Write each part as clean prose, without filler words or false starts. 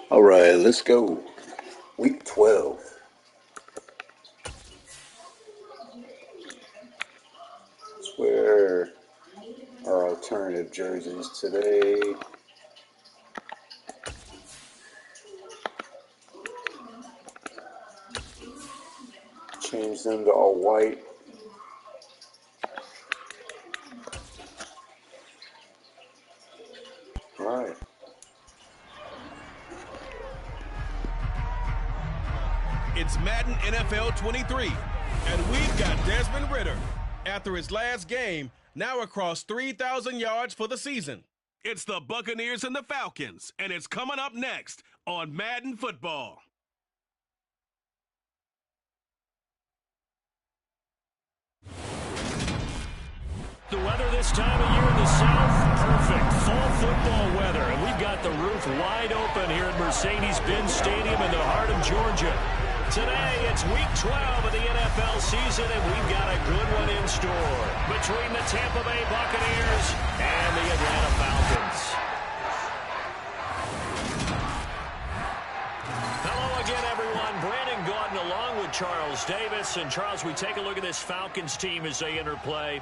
All right, let's go. Week 12. Let's wear our alternative jerseys today. Change them to all white. All right. It's Madden NFL 23, and we've got Desmond Ridder. After his last game, now across 3,000 yards for the season. It's the Buccaneers and the Falcons, and it's coming up next on Madden Football. The weather this time of year in the South, perfect. Fall football weather, and we've got the roof wide open here at Mercedes-Benz Stadium in the heart of Georgia. Today, it's Week 12 of the NFL season, and we've got a good one in store between the Tampa Bay Buccaneers and the Atlanta Falcons. Hello again, everyone. Brandon Gaudin along with Charles Davis. And, Charles, we take a look at this Falcons team as they enter play.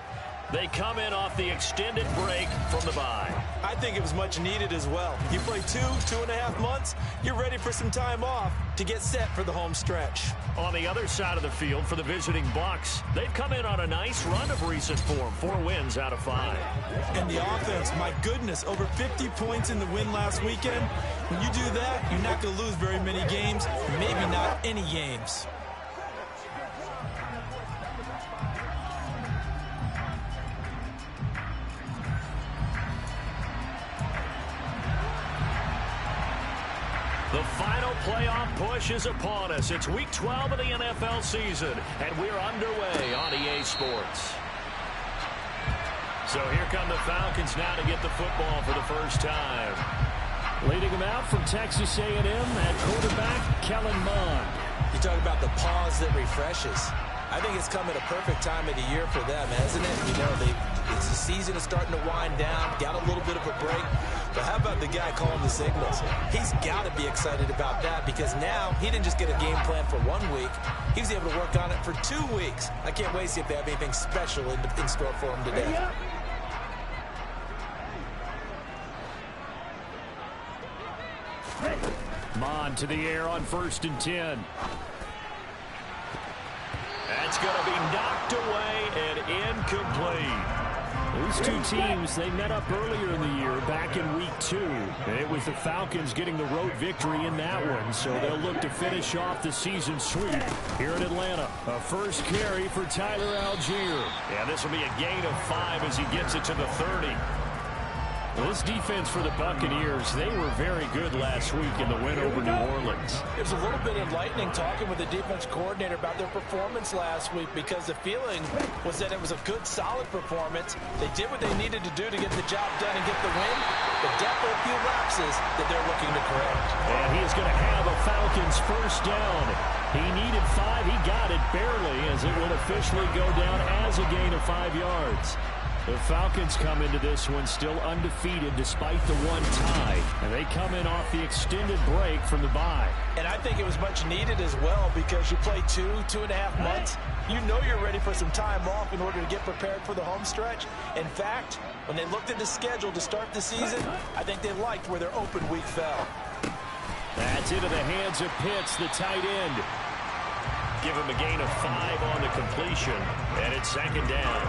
They come in off the extended break from the bye. I think it was much needed as well. You play 2.5 months, you're ready for some time off to get set for the home stretch. On the other side of the field for the visiting Bucs, they've come in on a nice run of recent form, 4 wins out of 5. And the offense, my goodness, over 50 points in the win last weekend. When you do that, you're not going to lose very many games, maybe not any games. The final playoff push is upon us. It's Week 12 of the NFL season, and we're underway on EA Sports. So here come the Falcons now to get the football for the first time. Leading them out from Texas A&M at quarterback, Kellen Mond. You talk about the pause that refreshes. I think it's come at a perfect time of the year for them, hasn't it? You know, the season is starting to wind down, got a little bit of a break. But how about the guy calling the signals? He's got to be excited about that because now he didn't just get a game plan for 1 week. He was able to work on it for 2 weeks. I can't wait to see if they have anything special in store for him today. Mond to the air on 1st and 10. That's going to be knocked away and incomplete. These two teams, they met up earlier in the year, back in Week 2. And it was the Falcons getting the road victory in that one, so they'll look to finish off the season sweep here in Atlanta. A first carry for Tyler Algier. Yeah, this will be a gain of 5 as he gets it to the 30. Well, this defense for the Buccaneers, they were very good last week in the win over New Orleans. It was a little bit enlightening talking with the defense coordinator about their performance last week because the feeling was that it was a good, solid performance. They did what they needed to do to get the job done and get the win, but definitely a few lapses that they're looking to correct. And he is going to have a Falcons first down. He needed 5. He got it barely as it would officially go down as a gain of 5 yards. The Falcons come into this one still undefeated despite the 1 tie. And they come in off the extended break from the bye. And I think it was much needed as well because you play 2.5 months. You know you're ready for some time off in order to get prepared for the home stretch. In fact, when they looked at the schedule to start the season, I think they liked where their open week fell. That's into the hands of Pitts, the tight end. Give him a gain of 5 on the completion. And it's 2nd down.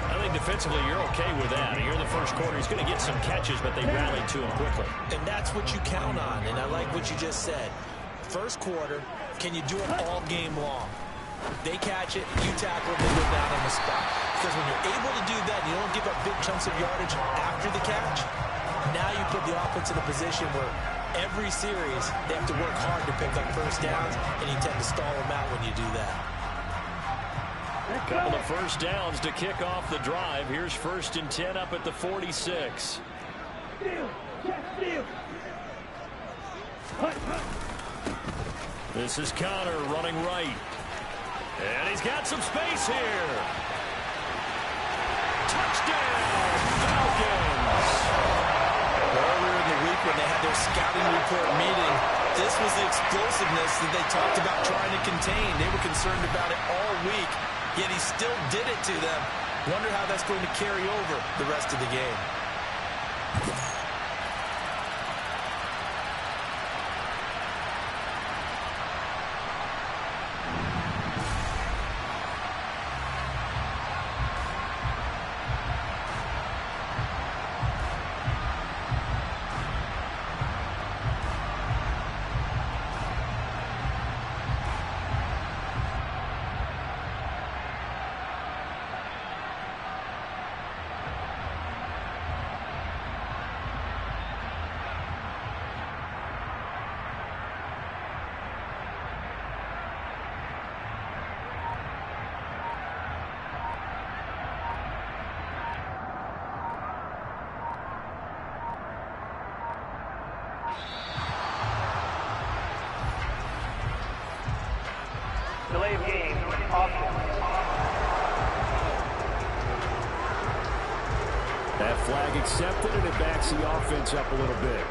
I think defensively you're okay with that. Here in the first quarter, he's going to get some catches, but they rallied to him quickly. And that's what you count on, and I like what you just said. First quarter, can you do it all game long? They catch it, you tackle it, they go down on the spot. Because when you're able to do that, and you don't give up big chunks of yardage after the catch, now you put the offense in a position where every series they have to work hard to pick up first downs, and you tend to stall them out when you do that. A couple of first downs to kick off the drive. Here's 1st and 10 up at the 46. This is Connor running right. And he's got some space here. Touchdown, Falcons! Earlier in the week when they had their scouting report meeting, This was the explosiveness that they talked about trying to contain. They were concerned about it all week, yet he still did it to them. Wonder how that's going to carry over the rest of the game. Delay of game, option. That flag accepted, and it backs the offense up a little bit.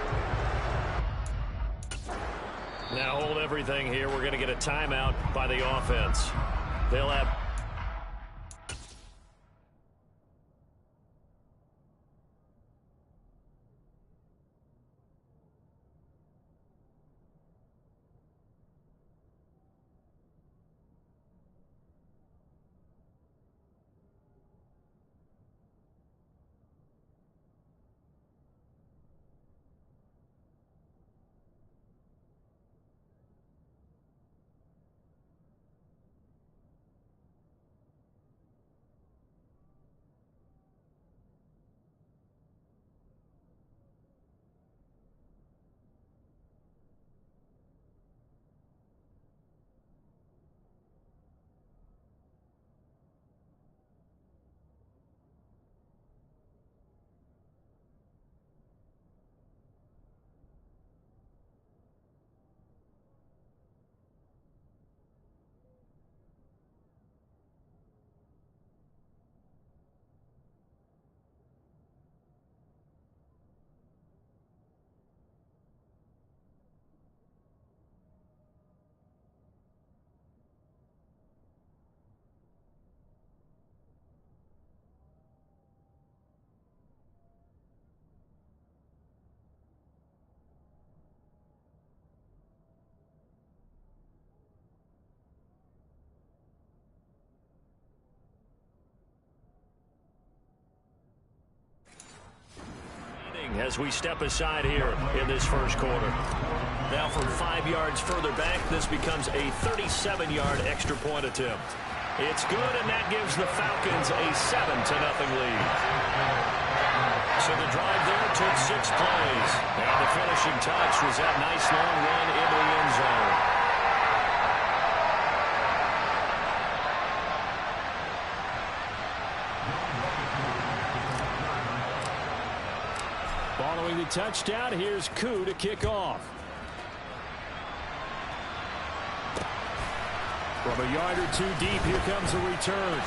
Now hold everything here. We're going to get a timeout by the offense. They'll have... as we step aside here in this first quarter. Now from 5 yards further back, this becomes a 37-yard extra point attempt. It's good, and that gives the Falcons a 7-0 lead. So the drive there took 6 plays, and the finishing touch was that nice long run into the end zone. Following the touchdown, here's Koo to kick off. From a yard or two deep, here comes a return.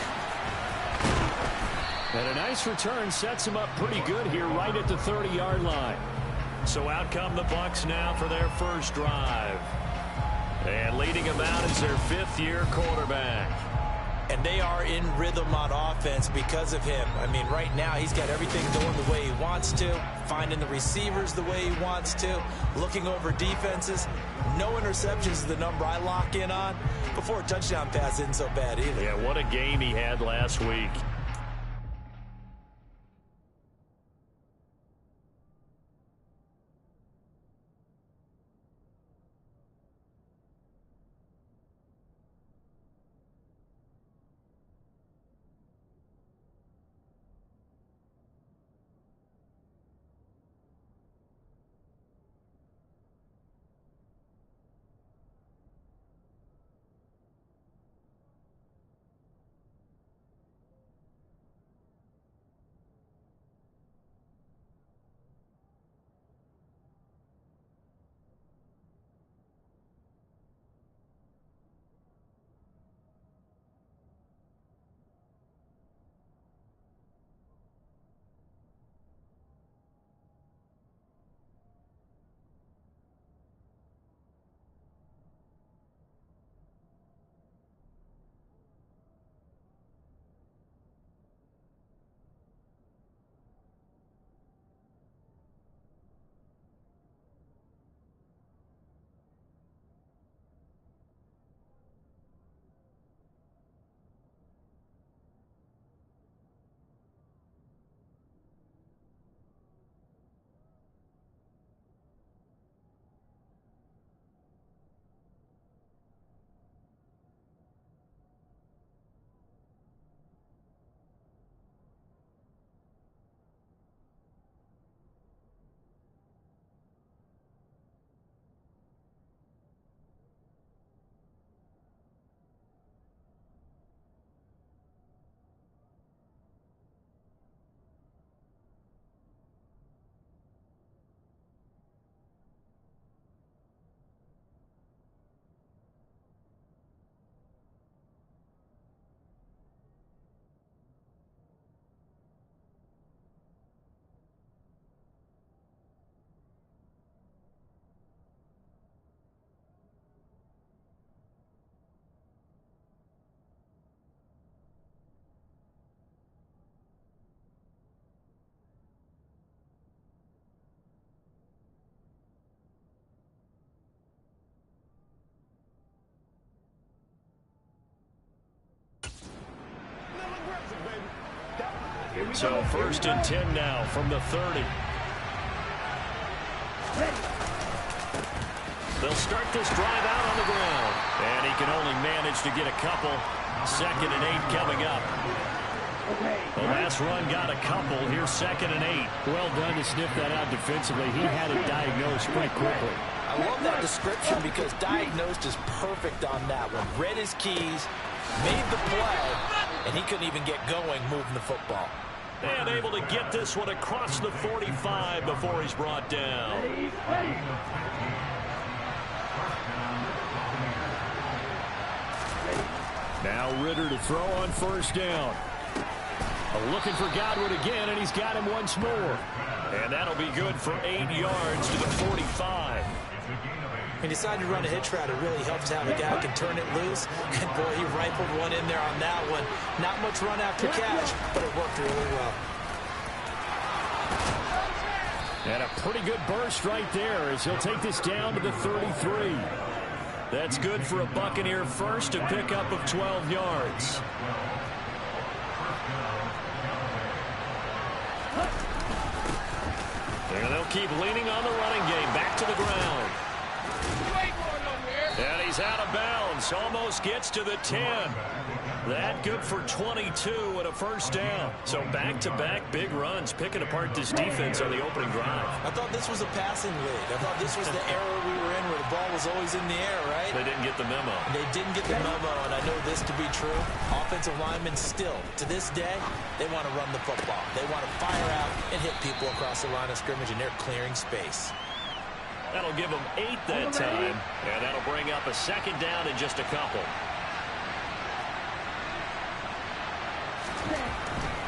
And a nice return sets him up pretty good here right at the 30-yard line. So out come the Bucs now for their first drive. And leading them out is their 5th-year quarterback. And they are in rhythm on offense because of him. I mean, right now, he's got everything going the way he wants to, finding the receivers the way he wants to, looking over defenses. No interceptions is the number I lock in on. Before a touchdown pass isn't so bad either. Yeah, what a game he had last week. So 1st and 10 now from the 30. They'll start this drive out on the ground. And he can only manage to get a couple. 2nd and 8 coming up. The last run got a couple. Here's 2nd and 8. Well done to sniff that out defensively. He had it diagnosed pretty quickly. I love that description because diagnosed is perfect on that one. Read his keys, made the play, and he couldn't even get going moving the football. And able to get this one across the 45 before he's brought down. Now Ritter to throw on 1st down. Looking for Godwin again, and he's got him once more. And that'll be good for 8 yards to the 45. He decided to run a hitch route. It really helps to have a guy who can turn it loose. And, boy, he rifled one in there on that one. Not much run after catch, but it worked really well. And a pretty good burst right there as he'll take this down to the 33. That's good for a Buccaneer first, a pickup of 12 yards. And they'll keep leaning on the running game. Back to the ground. And he's out of bounds. Almost gets to the 10. That good for 22 and a 1st down. So back-to-back big runs, picking apart this defense on the opening drive. I thought this was a passing league. I thought this was the era we were in where the ball was always in the air, right? They didn't get the memo. They didn't get the memo, and I know this to be true. Offensive linemen still, to this day, they want to run the football. They want to fire out and hit people across the line of scrimmage, and they're clearing space. That'll give them 8 that time, and that'll bring up a 2nd down in just a couple.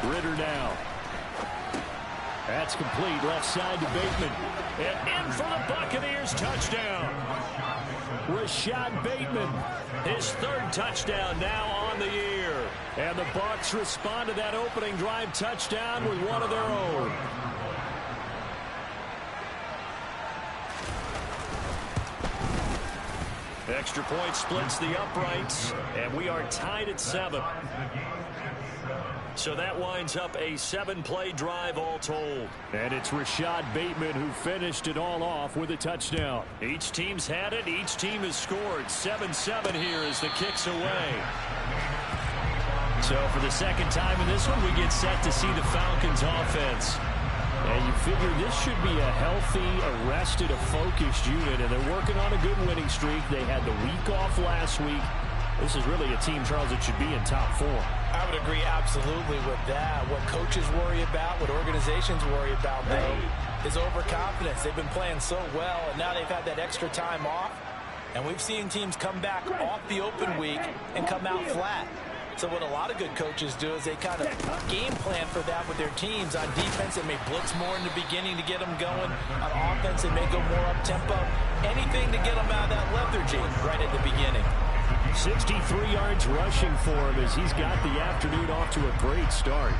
Ritter now. That's complete. Left side to Bateman. And in for the Buccaneers touchdown. Rashad Bateman. His 3rd touchdown now on the year. And the Bucs respond to that opening drive touchdown with one of their own. Extra point splits the uprights, and we are tied at 7. So that winds up a 7-play drive all told. And it's Rashad Bateman who finished it all off with a touchdown. Each team's had it. Each team has scored. 7-7 here as the kick's away. So for the 2nd time in this one, we get set to see the Falcons offense. And you figure this should be a healthy, arrested, a focused unit, and they're working on a good winning streak. They had the week off last week. This is really a team, Charles, that should be in top 4. I would agree absolutely with that. What coaches worry about, what organizations worry about, though, is overconfidence. They've been playing so well, and now they've had that extra time off. And we've seen teams come back off the open week and come out flat. So what a lot of good coaches do is they kind of game plan for that with their teams. On defense, they may blitz more in the beginning to get them going. On offense, they may go more up-tempo. Anything to get them out of that lethargy right at the beginning. 63 yards rushing for him as he's got the afternoon off to a great start.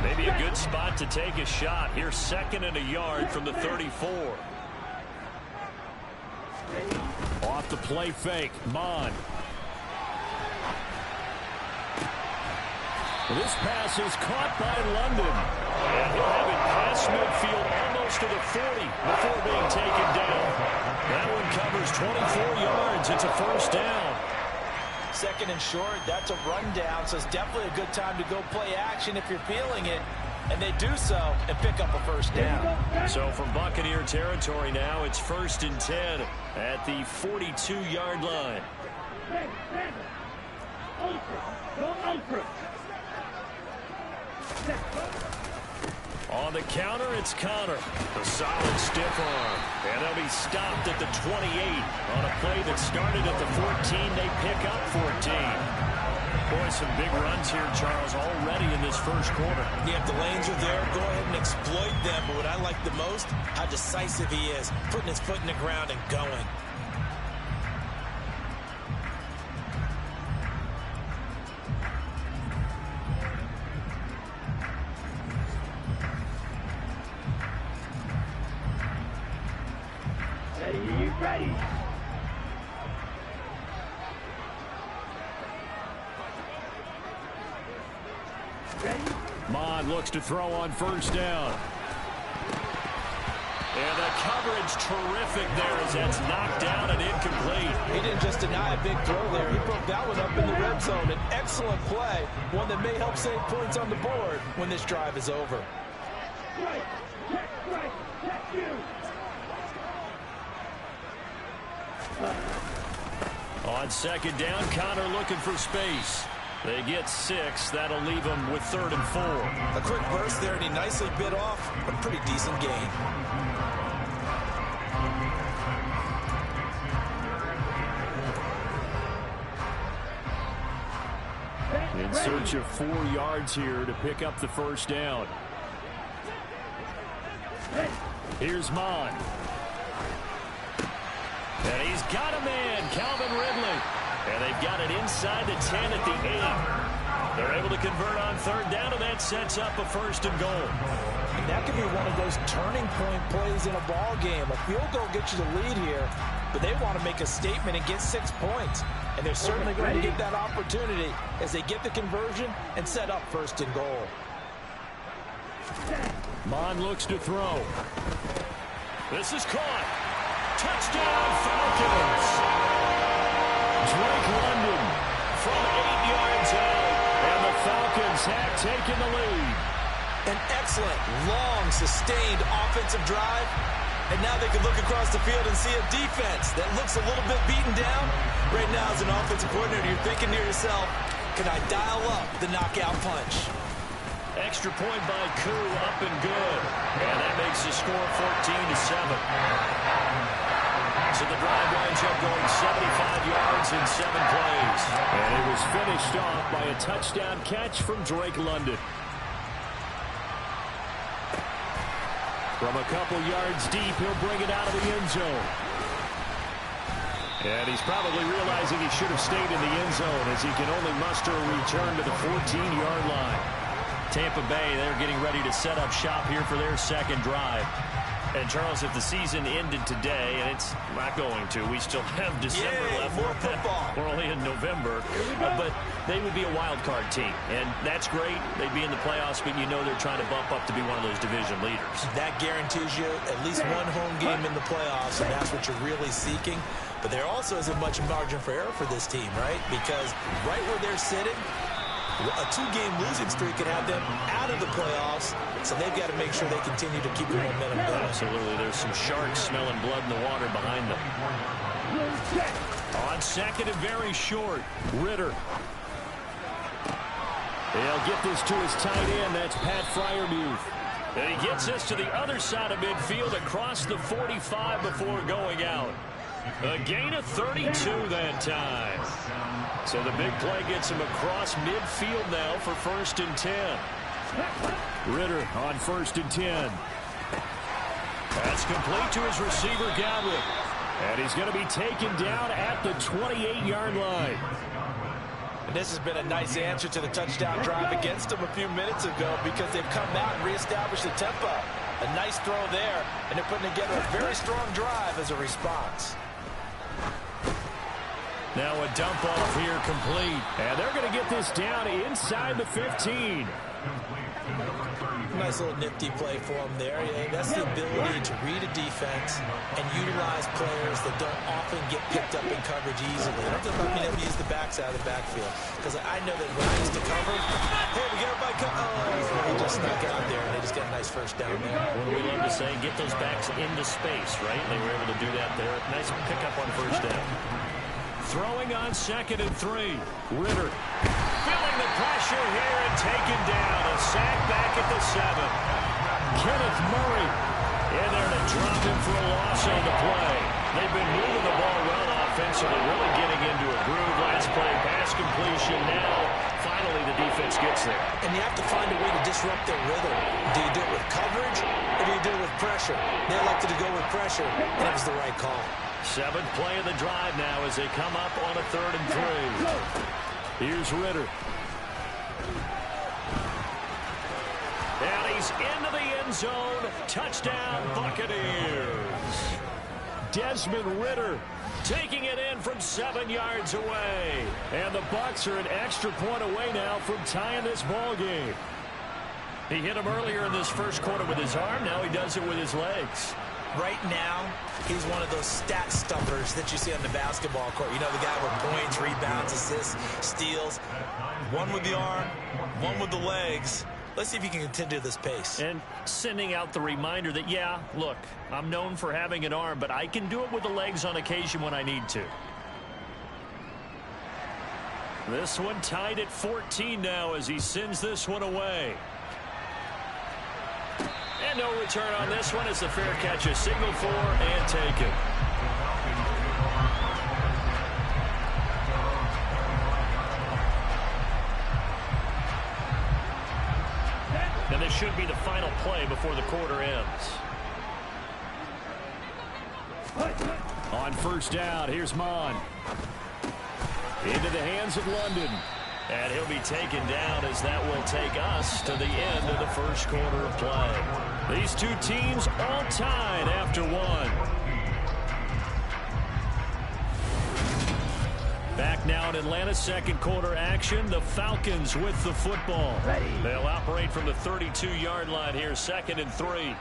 Maybe a good spot to take a shot. Here's 2nd and a yard from the 34. Off the play fake, Mon. This pass is caught by London. And he'll have it past midfield almost to the 40 before being taken down. That one covers 24 yards. It's a 1st down. 2nd and short, that's a rundown, so it's definitely a good time to go play action if you're feeling it. And they do so and pick up a 1st down. So from Buccaneer territory now, it's 1st and 10 at the 42-yard line. On the counter, it's Connor. A solid stiff arm. And they'll be stopped at the 28. On a play that started at the 14, they pick up 14. Boy, some big runs here, Charles, already in this 1st quarter. Yeah, if the lanes are there, go ahead and exploit them. But what I like the most, how decisive he is, putting his foot in the ground and going. Ready. Mond looks to throw on first down. And the coverage terrific there as that's knocked down and incomplete. He didn't just deny a big throw there. He broke that one up in the red zone. An excellent play, one that may help save points on the board when this drive is over. On second down, Connor looking for space. They get 6. That'll leave them with 3rd and 4. A quick burst there, and he nicely bit off a pretty decent gain. In search of 4 yards here to pick up the first down. Here's Mond. And he's got a man, Calvin Ridley. And they've got it inside the 10 at the 8. They're able to convert on 3rd down, and that sets up a 1st and goal. And that could be one of those turning point plays in a ball game. A field goal gets you the lead here, but they want to make a statement and get 6 points. And they're certainly going to get that opportunity as they get the conversion and set up 1st and goal. Mond looks to throw. This is caught. Touchdown, Falcons. Drake London from 8 yards out, and the Falcons have taken the lead. An excellent, long, sustained offensive drive. And now they can look across the field and see a defense that looks a little bit beaten down. Right now, as an offensive coordinator, you're thinking to yourself, can I dial up the knockout punch? Extra point by Koo, up and good. And that makes the score 14-7. So the drive winds up going 75 yards in 7 plays. And it was finished off by a touchdown catch from Drake London. From a couple yards deep, he'll bring it out of the end zone. And he's probably realizing he should have stayed in the end zone as he can only muster a return to the 14-yard line. Tampa Bay, they're getting ready to set up shop here for their 2nd drive. And, Charles, if the season ended today, and it's not going to, we still have December left. More football. We're only in November. But they would be a wild card team. And that's great. They'd be in the playoffs, but you know they're trying to bump up to be one of those division leaders. That Guarantees you at least one home game in the playoffs, and that's what you're really seeking. But there also isn't much margin for error for this team, right? Because right where they're sitting, a 2-game losing streak could have them out of the playoffs, so they've got to make sure they continue to keep the momentum going. Absolutely. There's some sharks smelling blood in the water behind them. On second and very short, Ritter. They'll get this to his tight end. That's Pat Freiermuth. And he gets this to the other side of midfield across the 45 before going out. A gain of 32 that time. So the big play gets him across midfield now for 1st and 10. Ritter on 1st and 10. That's complete to his receiver, Godwin. And he's going to be taken down at the 28-yard line. And this has been a nice answer to the touchdown drive against them a few minutes ago because they've come out and reestablished the tempo. A nice throw there, and they're putting together a very strong drive as a response. Now a dump off here complete. And they're going to get this down inside the 15. Nice little nifty play for him there. Yeah, that's the ability to read a defense and utilize players that don't often get picked up in coverage easily. I don't think about being able to use the backs out of the backfield because I know that when I used to cover, hey, we got everybody he just snuck out there, and they just got a nice 1st down there. What do we love to say? Get those backs into space, right? They were able to do that there. Nice pickup on 1st down. Throwing on 2nd and 3. Ritter feeling the pressure here and taken down. A sack back at the 7. Kenneth Murray in there to drop him for a loss on the play. They've been moving the ball well offensively, really getting into a groove. Last play, pass completion. Now, finally, the defense gets there. And you have to find a way to disrupt their rhythm. Do you do it with coverage or do you do it with pressure? They elected to go with pressure, and it was the right call. 7th play of the drive now as they come up on a 3rd and 3. Here's Ritter. And he's into the end zone. Touchdown, Buccaneers. Desmond Ritter taking it in from 7 yards away. And the Bucs are an extra point away now from tying this ball game. He hit him earlier in this first quarter with his arm. Now he does it with his legs. Right now, he's one of those stat stuffers that you see on the basketball court. You know, the guy with points, rebounds, assists, steals. One with the arm, one with the legs. Let's see if he can continue this pace. And sending out the reminder that, yeah, look, I'm known for having an arm, but I can do it with the legs on occasion when I need to. This one tied at 14 now as he sends this one away. And no return on this one as the fair catch is signaled for and taken. And this should be the final play before the quarter ends. On first down, here's Mon. Into the hands of London. And he'll be taken down as that will take us to the end of the first quarter of play. These two teams all tied after one. Back now in Atlanta's second quarter action, the Falcons with the football. They'll operate from the 32-yard line here, 2nd and 3.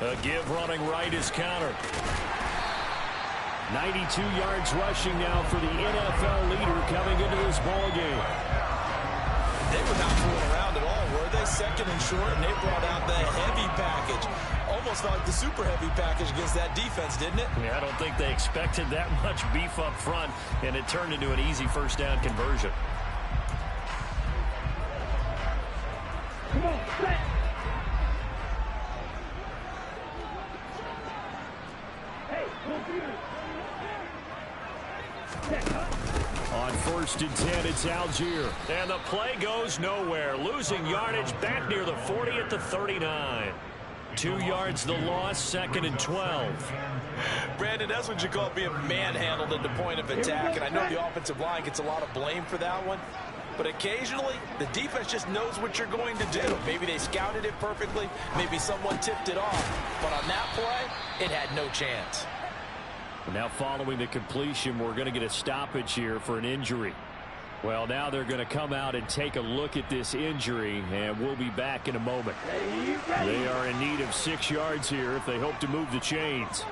A give running right is countered. 92 yards rushing now for the NFL leader coming into this ball game. They were not fooling around at all, were they? 2nd and short, and they brought out the heavy package. Almost felt like the super heavy package against that defense, didn't it? Yeah, I don't think they expected that much beef up front, and it turned into an easy first down conversion. Come on, set. On 1st and 10, it's Algier. And the play goes nowhere. Losing yardage back near the 40 at the 39. 2 yards the loss, 2nd and 12. Brandon, that's what you call being manhandled at the point of attack. And I know the offensive line gets a lot of blame for that one. But occasionally, the defense just knows what you're going to do. Maybe they scouted it perfectly. Maybe someone tipped it off. But on that play, it had no chance. Now following the completion, we're going to get a stoppage here for an injury. Well, now they're going to come out and take a look at this injury, and we'll be back in a moment. They are in need of 6 yards here if they hope to move the chains.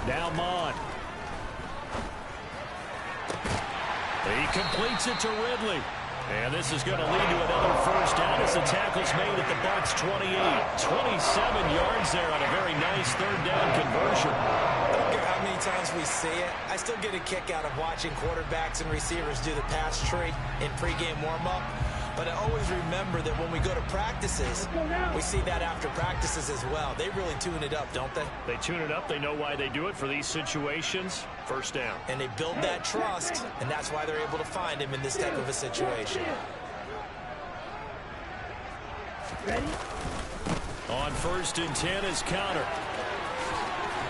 Now Mon. He completes it to Ridley. And this is going to lead to another first down as the tackle's made at the Bucs 28. 27 yards there on a very nice 3rd down conversion. I don't care how many times we see it. I still get a kick out of watching quarterbacks and receivers do the pass tree in pregame warm-up. But I always remember that when we go to practices, we see that after practices as well. They really tune it up, don't they? They tune it up. They know why they do it for these situations. First down. And they build that trust, and that's why they're able to find him in this type of a situation. Ready? On 1st and 10 is counter.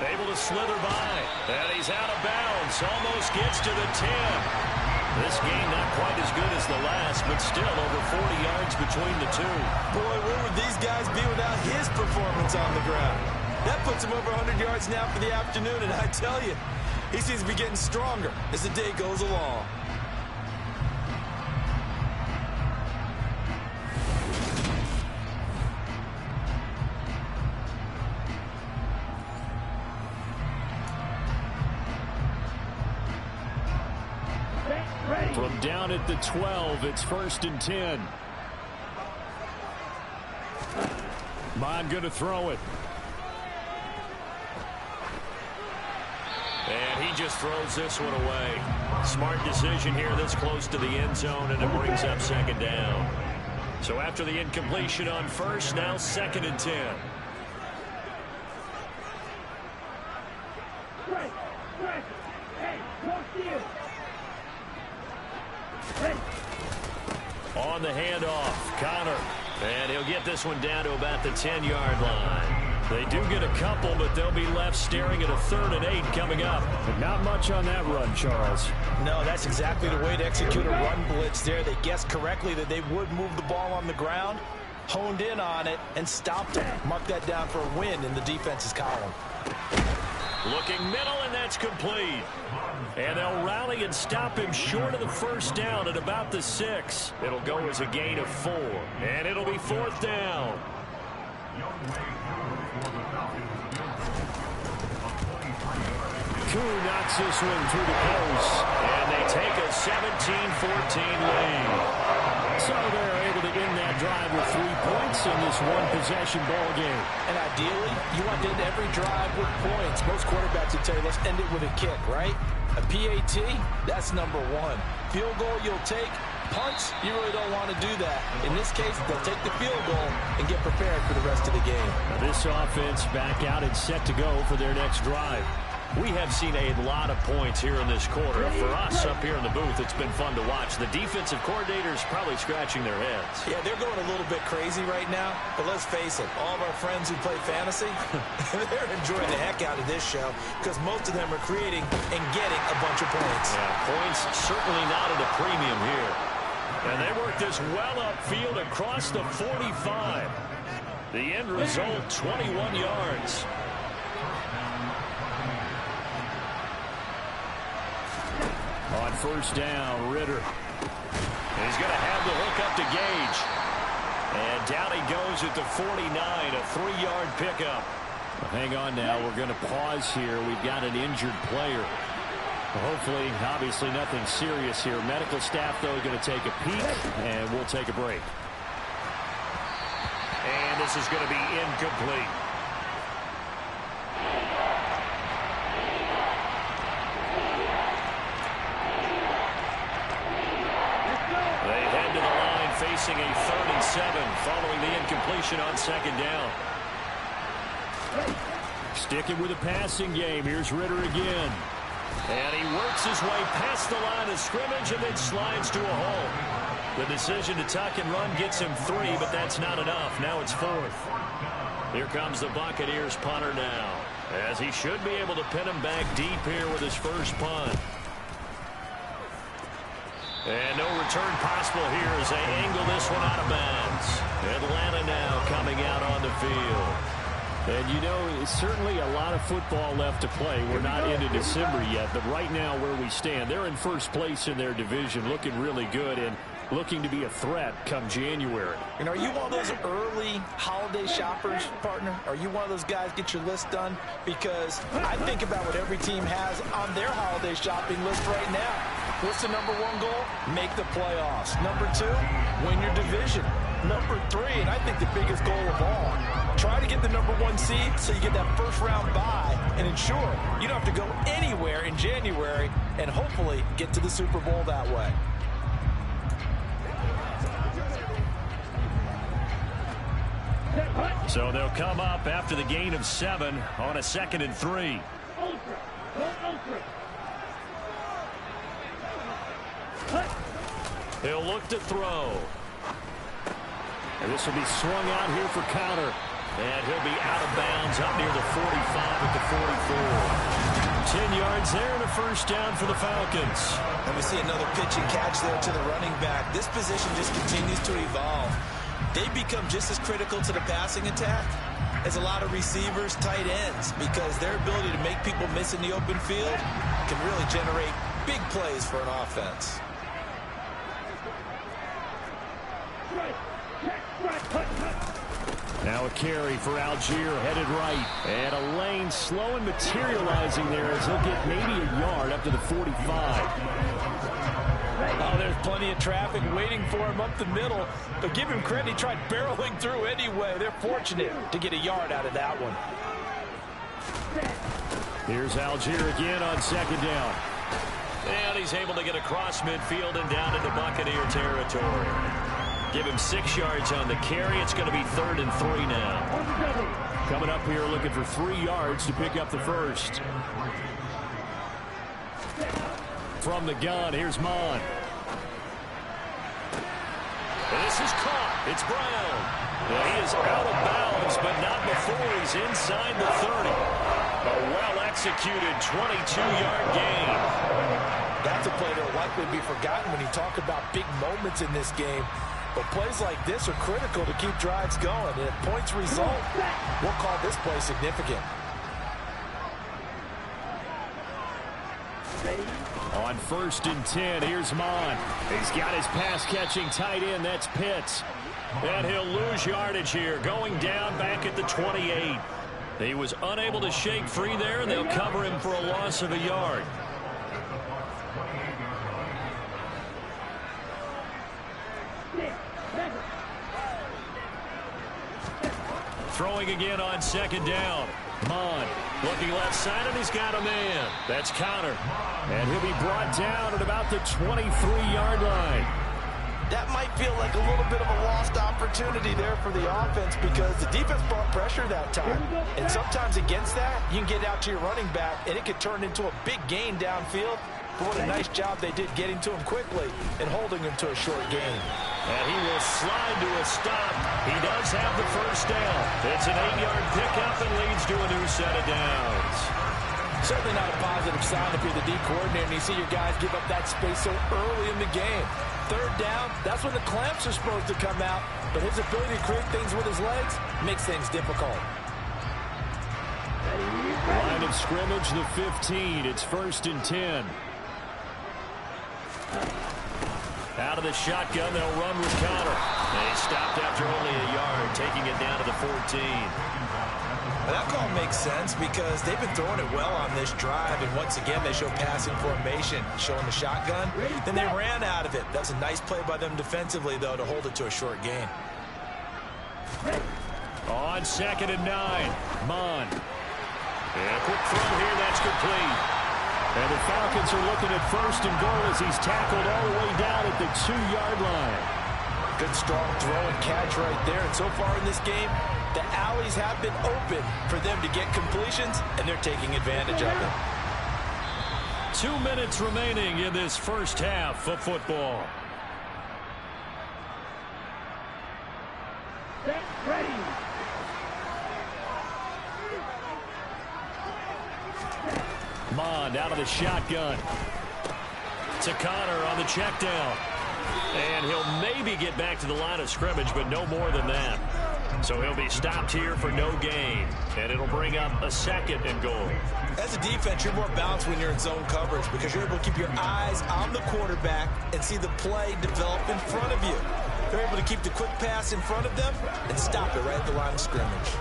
Able to slither by. And he's out of bounds. Almost gets to the 10. This game not quite as good as the last, but still over 40 yards between the two. Boy, where would these guys be without his performance on the ground? That puts him over 100 yards now for the afternoon, and I tell you, he seems to be getting stronger as the day goes along. From down at the 12, it's 1st and 10. Mon going to throw it. And he just throws this one away. Smart decision here this close to the end zone, and it brings up 2nd down. So after the incompletion on 1st, now 2nd and 10. On the handoff, Connor. And he'll get this one down to about the 10-yard line. They do get a couple, but they'll be left staring at a 3rd and 8 coming up. But not much on that run, Charles. No, that's exactly the way to execute a run blitz there. They guessed correctly that they would move the ball on the ground, honed in on it, and stopped them. Mark that down for a win in the defense's column. Looking middle, and that's complete. And they'll rally and stop him short of the 1st down at about the 6. It'll go as a gain of 4, and it'll be 4th down. Koo knocks this one through the post, and they take a 17-14 lead. So they're able to end that drive with 3 points in this one-possession ball game. And ideally, you want to end every drive with points. Most quarterbacks would tell you, let's end it with a kick, right? A PAT, that's number 1. Field goal you'll take. Punts, you really don't want to do that. In this case, they'll take the field goal and get prepared for the rest of the game. Now this offense back out and set to go for their next drive. We have seen a lot of points here in this quarter. For us up here in the booth, it's been fun to watch. The defensive coordinators probably scratching their heads. Yeah, they're going a little bit crazy right now, but let's face it, all of our friends who play fantasy, they're enjoying the heck out of this show because most of them are creating and getting a bunch of points. Yeah, points certainly not at a premium here. And they work this well upfield across the 45. The end result, 21 yards. On 1st down, Ritter. And he's going to have the hook up to Gage. And down he goes at the 49, a 3-yard pickup. Well, hang on now, we're going to pause here. We've got an injured player. Hopefully, obviously nothing serious here. Medical staff, though, going to take a peek, and we'll take a break. And this is going to be incomplete. They head to the line facing a 3rd and 7 following the incompletion on 2nd down. Sticking with the passing game. Here's Ritter again. And he works his way past the line of scrimmage and then slides to a hole. The decision to tuck and run gets him 3, but that's not enough. Now it's 4th. Here comes the Buccaneers punter now, as he should be able to pin him back deep here with his first punt. And no return possible here as they angle this one out of bounds. Atlanta now coming out on the field. And, you know, certainly a lot of football left to play. We're not into December yet, but right now where we stand, they're in 1st place in their division, looking really good and looking to be a threat come January. And are you one of those early holiday shoppers, partner? Are you one of those guys get your list done? Because I think about what every team has on their holiday shopping list right now. What's the number 1 goal? Make the playoffs. Number 2, win your division. Number 3, and I think the biggest goal of all, try to get the number 1 seed so you get that 1st round bye and ensure you don't have to go anywhere in January and hopefully get to the Super Bowl that way. So they'll come up after the gain of 7 on a 2nd and 3. He'll look to throw. And this will be swung out here for counter. And he'll be out of bounds up near the 45 at the 44. 10 yards there and a 1st down for the Falcons. And we see another pitch and catch there to the running back. This position just continues to evolve. They become just as critical to the passing attack as a lot of receivers, tight ends, because their ability to make people miss in the open field can really generate big plays for an offense. Now a carry for Algier, headed right. And a lane slow and materializing there as he'll get maybe a yard up to the 45. Oh, there's plenty of traffic waiting for him up the middle. But give him credit, he tried barreling through anyway. They're fortunate to get a yard out of that one. Here's Algier again on 2nd down. And he's able to get across midfield and down into Buccaneer territory. Give him 6 yards on the carry. It's going to be 3rd and 3 now. Coming up here looking for 3 yards to pick up the 1st. From the gun, here's Mon. And this is caught. It's Brown. Well, he is out of bounds, but not before he's inside the 30. A well-executed 22-yard gain. That's a play that will likely be forgotten when you talk about big moments in this game. But plays like this are critical to keep drives going. And if points result, we'll call this play significant. On 1st and 10, here's Mon. He's got his pass-catching tight end. That's Pitts. And he'll lose yardage here, going down back at the 28. He was unable to shake free there, and they'll cover him for a loss of a yard. Throwing again on 2nd down. Mon looking left side, and he's got a man. That's Connor. And he'll be brought down at about the 23-yard line. That might feel like a little bit of a lost opportunity there for the offense because the defense brought pressure that time. And sometimes against that, you can get out to your running back, and it could turn into a big gain downfield. But what a nice job they did getting to him quickly and holding him to a short gain. And he will slide to a stop. He does have the first down. It's an 8-yard pickup and leads to a new set of downs. Certainly not a positive sign if you're the D coordinator and you see your guys give up that space so early in the game. 3rd down, that's when the clamps are supposed to come out. But his ability to create things with his legs makes things difficult. Line of scrimmage, the 15. It's 1st and 10. Out of the shotgun, they'll run with Connor. And he stopped after only a yard, taking it down to the 14. Well, that call makes sense because they've been throwing it well on this drive, and once again they show passing formation, showing the shotgun. Then they ran out of it. That's a nice play by them defensively, though, to hold it to a short gain. On 2nd and 9, Mon. And a quick throw here, that's complete. And the Falcons are looking at 1st and goal as he's tackled all the way down at the 2-yard line. Good strong throw and catch right there. And so far in this game, the alleys have been open for them to get completions, and they're taking advantage of it. 2 minutes remaining in this first half of football. Set, ready. Mond out of the shotgun. To Connor on the check down. And he'll maybe get back to the line of scrimmage, but no more than that. So he'll be stopped here for no gain. And it'll bring up a 2nd and goal. As a defense, you're more balanced when you're in zone coverage because you're able to keep your eyes on the quarterback and see the play develop in front of you. They're able to keep the quick pass in front of them and stop it right at the line of scrimmage.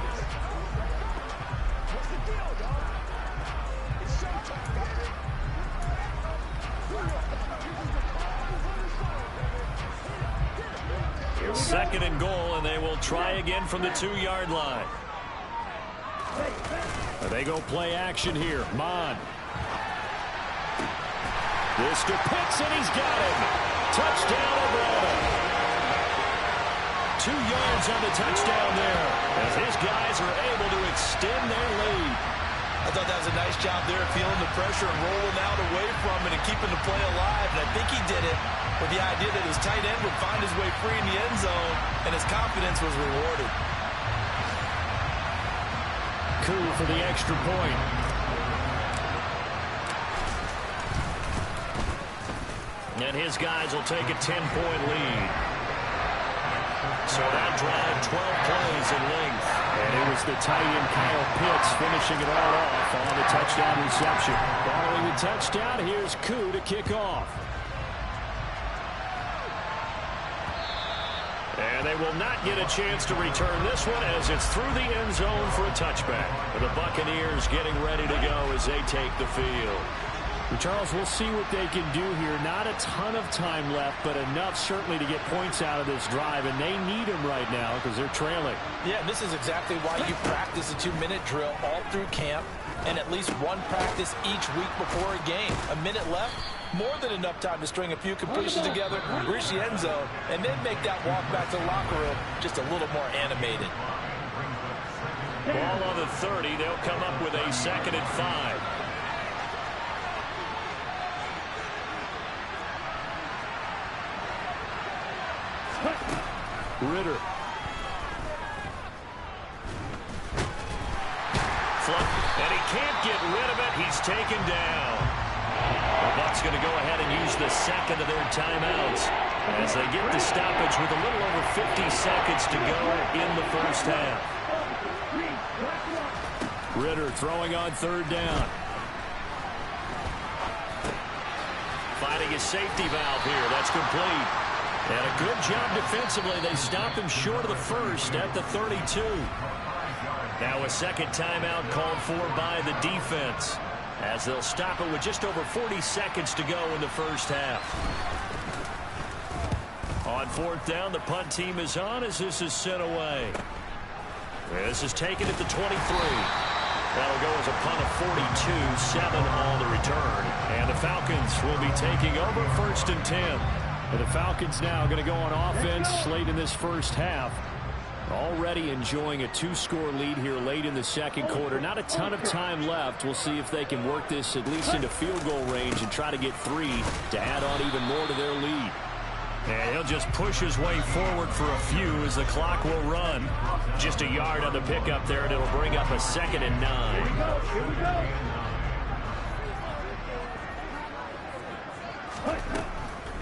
Here's 2nd and goal, and they will try again from the 2-yard line. They go play action here. Mon. This to Pitts, and he's got him. Touchdown, Atlanta. 2 yards on the touchdown there, as his guys are able to extend their lead. I thought that was a nice job there, feeling the pressure and rolling out away from it and keeping the play alive. And I think he did it with the idea that his tight end would find his way free in the end zone, and his confidence was rewarded. Coup for the extra point. And his guys will take a 10-point lead. So that drive, 12 plays in length. And it was the tight end Kyle Pitts finishing it all off on the touchdown reception. Following the touchdown, here's Coup to kick off. And they will not get a chance to return this one as it's through the end zone for a touchback. The Buccaneers getting ready to go as they take the field. Charles, we'll see what they can do here. Not a ton of time left, but enough certainly to get points out of this drive, and they need them right now because they're trailing. Yeah, this is exactly why you practice a 2-minute drill all through camp and at least one practice each week before a game. A minute left, more than enough time to string a few completions together, reach the end zone, and then make that walk back to the locker room just a little more animated. Ball on the 30. They'll come up with a 2nd and 5. Ritter. and he can't get rid of it. He's taken down. The Bucs going to go ahead and use the second of their timeouts as they get the stoppage with a little over 50 seconds to go in the first half. Ritter throwing on third down. Finding his safety valve here. That's complete. And a good job defensively. They stop him short of the first at the 32. Now a second timeout called for by the defense, as they'll stop it with just over 40 seconds to go in the first half. On fourth down, the punt team is on as this is sent away. This is taken at the 23. That'll go as a punt of 42, 7 on the return. And the Falcons will be taking over first and 10. And the Falcons now going to go on offense late in this first half. Already enjoying a 2-score lead here late in the second quarter. Not a ton of time left. We'll see if they can work this at least into field goal range and try to get 3 to add on even more to their lead. And he'll just push his way forward for a few as the clock will run. Just a yard on the pickup there, and it'll bring up a 2nd and 9. Here we go.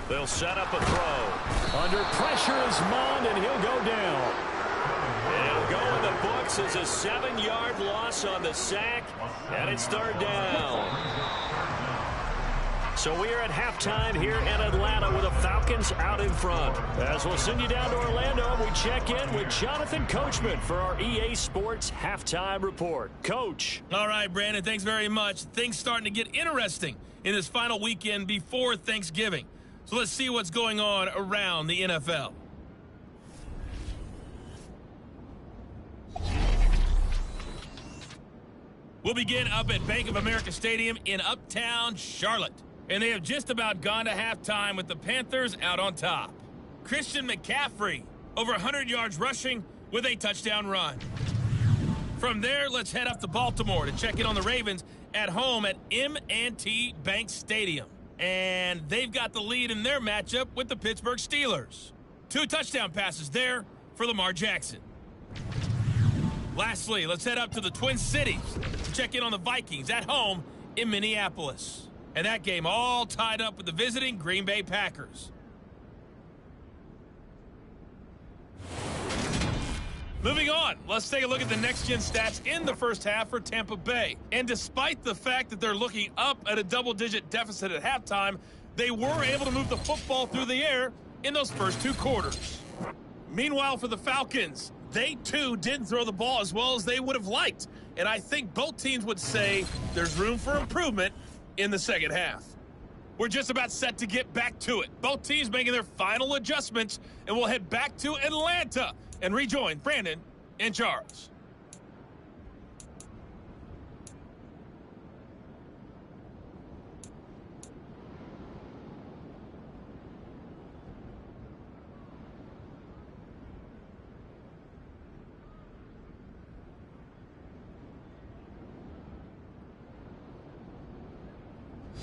They'll set up a throw. Under pressure is Mond, and he'll go down. It'll go in the books as a 7-yard loss on the sack, and it's third down. So we are at halftime here in Atlanta with the Falcons out in front. As we'll send you down to Orlando, we check in with Jonathan Coachman for our EA Sports Halftime Report. Coach. All right, Brandon, thanks very much. Things starting to get interesting in this final weekend before Thanksgiving. So let's see what's going on around the NFL. We'll begin up at Bank of America Stadium in Uptown Charlotte. And they have just about gone to halftime with the Panthers out on top. Christian McCaffrey, over 100 yards rushing with a touchdown run. From there, let's head up to Baltimore to check in on the Ravens at home at M&T Bank Stadium. And they've got the lead in their matchup with the Pittsburgh Steelers. 2 touchdown passes there for Lamar Jackson. Lastly, let's head up to the Twin Cities to check in on the Vikings at home in Minneapolis. And that game all tied up with the visiting Green Bay Packers. Moving on, let's take a look at the next-gen stats in the first half for Tampa Bay. And despite the fact that they're looking up at a double-digit deficit at halftime, they were able to move the football through the air in those first 2 quarters. Meanwhile, for the Falcons, they too didn't throw the ball as well as they would have liked. And I think both teams would say there's room for improvement in the second half. We're just about set to get back to it. Both teams making their final adjustments, and we'll head back to Atlanta and rejoin Brandon and Charles.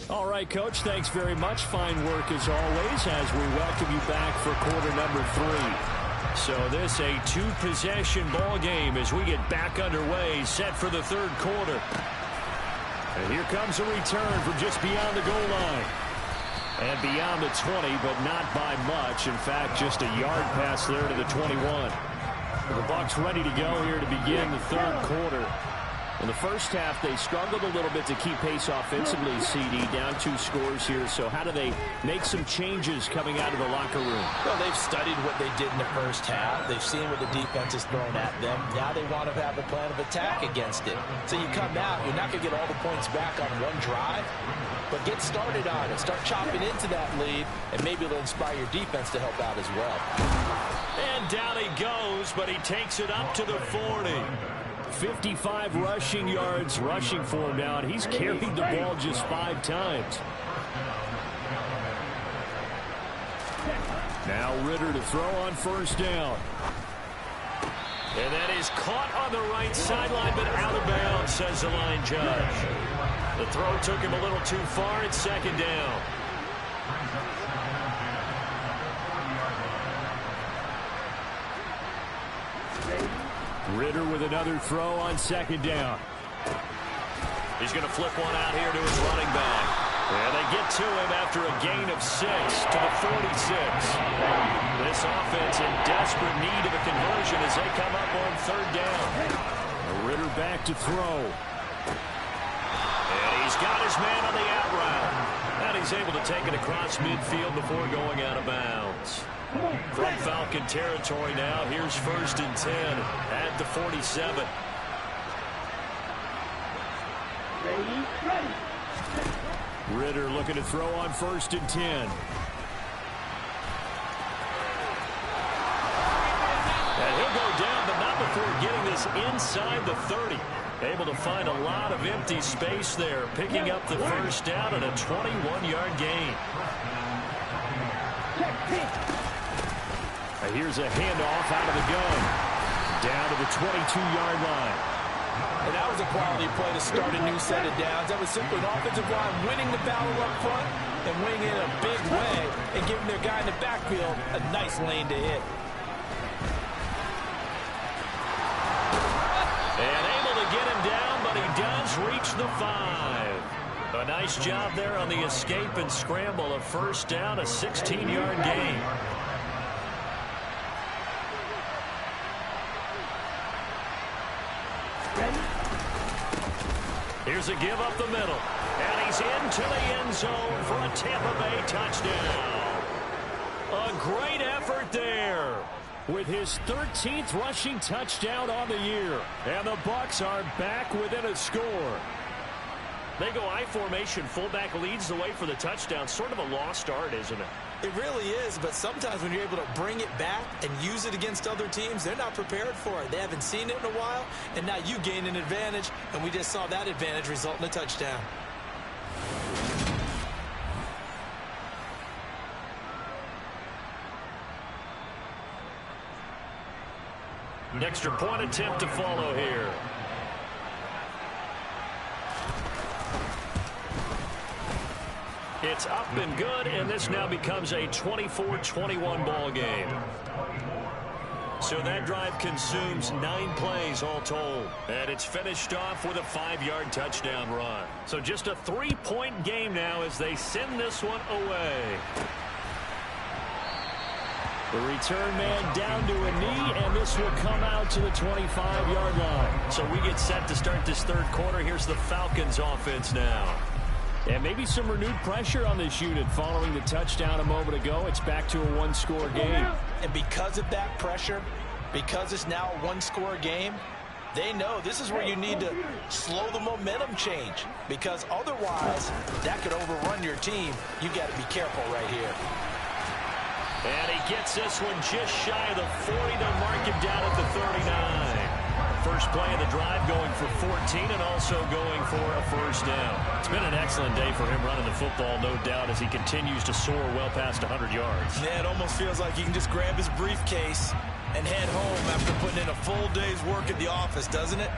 All right, Coach, thanks very much. Fine work as always as we welcome you back for quarter number 3. So this a 2-possession ball game as we get back underway, set for the third quarter. And here comes a return from just beyond the goal line. And beyond the 20, but not by much. In fact, just a yard pass there to the 21. The Bucs ready to go here to begin the third quarter. In the first half, they struggled a little bit to keep pace offensively, CD, down 2 scores here. So how do they make some changes coming out of the locker room? Well, they've studied what they did in the first half. They've seen what the defense is throwing at them. Now they want to have a plan of attack against it. So you come out, you're not going to get all the points back on one drive, but get started on it. Start chopping into that lead, and maybe it'll inspire your defense to help out as well. And down he goes, but he takes it up to the 40. 55 rushing yards rushing for him now, and he's carried the ball just 5 times. Now Ritter to throw on first down. And that is caught on the right sideline, but out of bounds, says the line judge. The throw took him a little too far. It's second down. Ritter with another throw on second down. He's going to flip one out here to his running back. And they get to him after a gain of 6 to the 46. This offense in desperate need of a conversion as they come up on 3rd down. Ritter back to throw. And he's got his man on the out route. And he's able to take it across midfield before going out of bounds. From Falcon territory now, here's 1st and 10 at the 47. Ready. Ritter looking to throw on 1st and 10. And he'll go down, but not before getting this inside the 30. Able to find a lot of empty space there, picking up the 1st down and a 21-yard gain. Here's a handoff out of the gun. Down to the 22-yard line. And that was a quality play to start a new set of downs. That was simply an offensive line winning the battle up front and winning it in a big way and giving their guy in the backfield a nice lane to hit. And able to get him down, but he does reach the 5. A nice job there on the escape and scramble. A 1st down, a 16-yard gain. Here's a give up the middle. And he's into the end zone for a Tampa Bay touchdown. A great effort there. With his 13th rushing touchdown on the year. And the Bucs are back within a score. They go I formation. Fullback leads the way for the touchdown. Sort of a lost art, isn't it? It really is, but sometimes when you're able to bring it back and use it against other teams, they're not prepared for it. They haven't seen it in a while, and now you gain an advantage, and we just saw that advantage result in a touchdown. An extra point attempt to follow here. It's up and good, and this now becomes a 24-21 ball game. So that drive consumes 9 plays all told. And it's finished off with a 5-yard touchdown run. So just a 3-point game now as they send this one away. The return man down to a knee, and this will come out to the 25-yard line. So we get set to start this 3rd quarter. Here's the Falcons offense now. And maybe some renewed pressure on this unit following the touchdown a moment ago. It's back to a 1-score game. And because of that pressure, because it's now a 1-score game, they know this is where you need to slow the momentum change. Because otherwise, that could overrun your team. You got to be careful right here. And he gets this one just shy of the 40 to mark him down at the 39. First play of the drive going for 14 and also going for a 1st down. It's been an excellent day for him running the football, no doubt, as he continues to soar well past 100 yards. Yeah, it almost feels like he can just grab his briefcase and head home after putting in a full day's work at the office, doesn't it?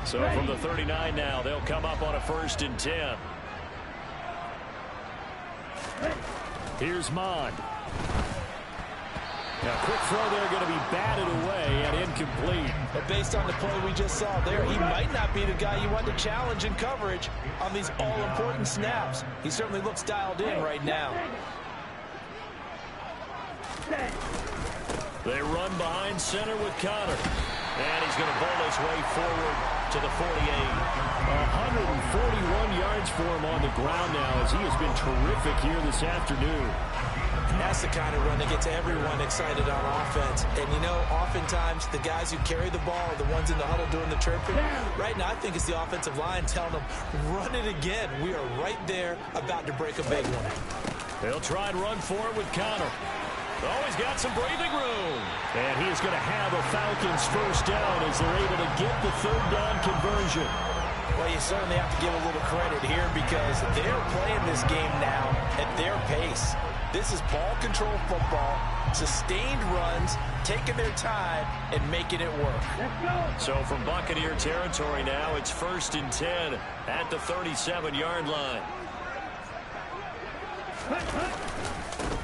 So from the 39 now, they'll come up on a 1st and 10. Here's Mond. Now, quick throw there going to be batted away and incomplete. But based on the play we just saw there, he might not be the guy you want to challenge in coverage on these all-important snaps. He certainly looks dialed in right now. They run behind center with Connor. And he's going to bowl his way forward to the 48. 141 yards for him on the ground now as he has been terrific here this afternoon. And that's the kind of run that gets everyone excited on offense. And, you know, oftentimes the guys who carry the ball are the ones in the huddle doing the chirping. Right now, I think it's the offensive line telling them, run it again. We are right there about to break a big one. They'll try and run for it with Connor. Oh, he's got some breathing room. And he is going to have a Falcons 1st down as they're able to get the 3rd down conversion. Well, you certainly have to give a little credit here because they're playing this game now at their pace. This is ball control football, sustained runs, taking their time, and making it work. So from Buccaneer territory now, it's 1st and 10 at the 37-yard line.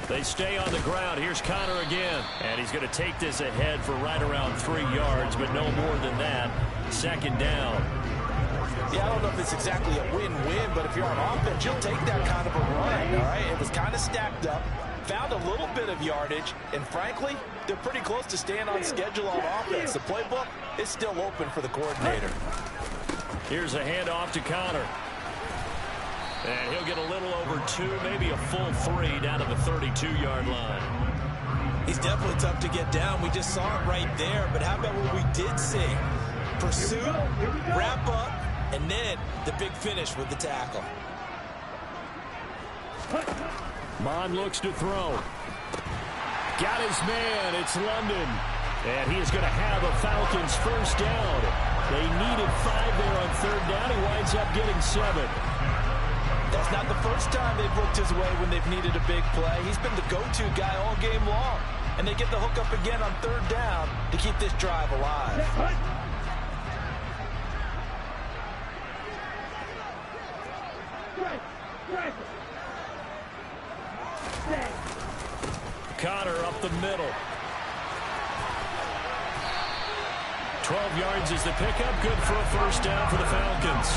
They stay on the ground. Here's Connor again. And he's going to take this ahead for right around 3 yards, but no more than that. Second down. Yeah, I don't know if it's exactly a win-win, but if you're on offense, you'll take that kind of a run, all right? It was kind of stacked up, found a little bit of yardage, and frankly, they're pretty close to staying on schedule on offense. The playbook is still open for the coordinator. Here's a handoff to Connor. And he'll get a little over 2, maybe a full 3 down to the 32-yard line. He's definitely tough to get down. We just saw it right there, but how about what we did see? Pursuit, wrap up, and then the big finish with the tackle. Mon looks to throw. Got his man. It's London. And he is going to have a Falcons first down. They needed 5 there on third down. He winds up getting 7. That's not the first time they've looked his way when they've needed a big play. He's been the go-to guy all game long. And they get the hook up again on third down to keep this drive alive. Connor up the middle. 12 yards is the pickup. Good for a first down for the Falcons.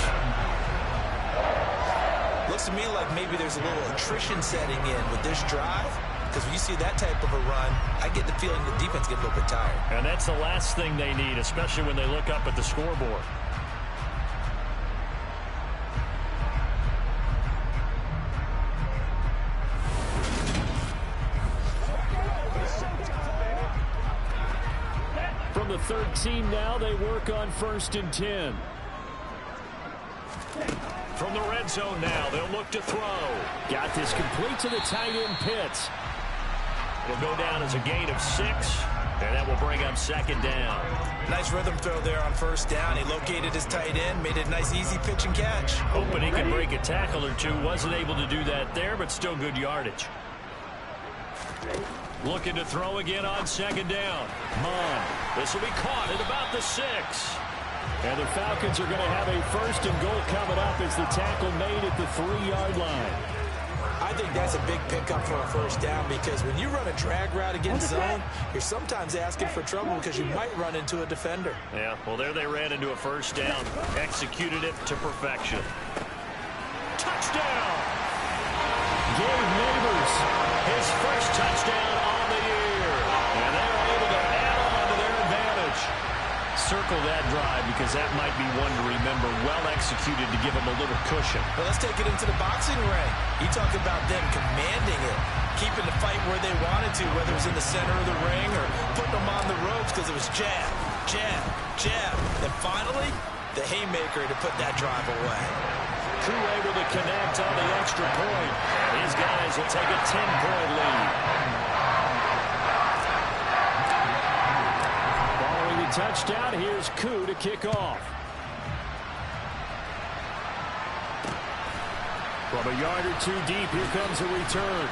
Looks to me like maybe there's a little attrition setting in with this drive. Because when you see that type of a run, I get the feeling the defense gets a little bit tired. And that's the last thing they need, especially when they look up at the scoreboard. From the 13 now, they work on 1st and 10. From the red zone now, they'll look to throw. Got this complete to the tight end Pitts. It'll go down as a gain of 6, and that will bring up 2nd down. Nice rhythm throw there on 1st down. He located his tight end, made it a nice, easy pitch and catch. Hoping he could break a tackle or two. Wasn't able to do that there, but still good yardage. Looking to throw again on 2nd down. Mon. This will be caught at about the 6. And the Falcons are going to have a 1st and goal coming up as the tackle made at the 3-yard line. I think that's a big pickup for a 1st down because when you run a drag route against zone, you're sometimes asking for trouble because you might run into a defender. Yeah, well, there they ran into a 1st down. Executed it to perfection. Touchdown! Gabe Neighbors, his first touchdown on the year. And they're able to add on to their advantage. Circle that drive because that might be one to remember. Well executed to give them a little cushion. Well, let's take it into the boxing ring. You talk about them commanding it, keeping the fight where they wanted to, whether it was in the center of the ring or putting them on the ropes because it was jab, jab, jab. Then finally, the haymaker to put that drive away. Crew able to connect on the extra point. These guys will take a 10-point lead. Following the touchdown, here's Koo to kick off. From a yard or 2 deep, here comes a return.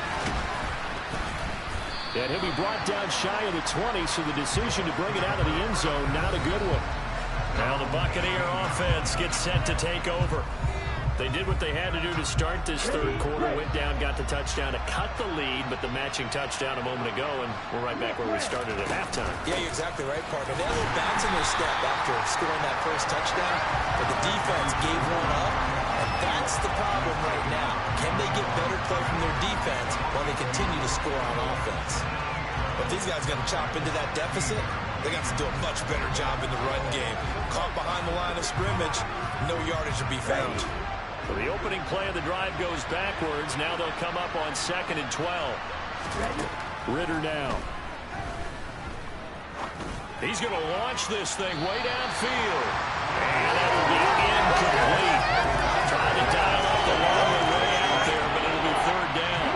And he'll be brought down shy of the 20, so the decision to bring it out of the end zone, not a good one. Now the Buccaneer offense gets set to take over. They did what they had to do to start this 3rd quarter. Went down, got the touchdown to cut the lead, but the matching touchdown a moment ago, and we're right back where we started at halftime. Yeah, you're exactly right, partner. They had a little bounce in their step after scoring that first touchdown, but the defense gave one up, and that's the problem right now. Can they get better play from their defense while they continue to score on offense? If these guys are going to chop into that deficit, they got to do a much better job in the run game. Caught behind the line of scrimmage, no yardage to be found. So the opening play of the drive goes backwards. Now they'll come up on 2nd and 12. Ritter now. He's going to launch this thing way downfield. And that will be incomplete. Trying to dial up the long way out there, but it'll be 3rd down.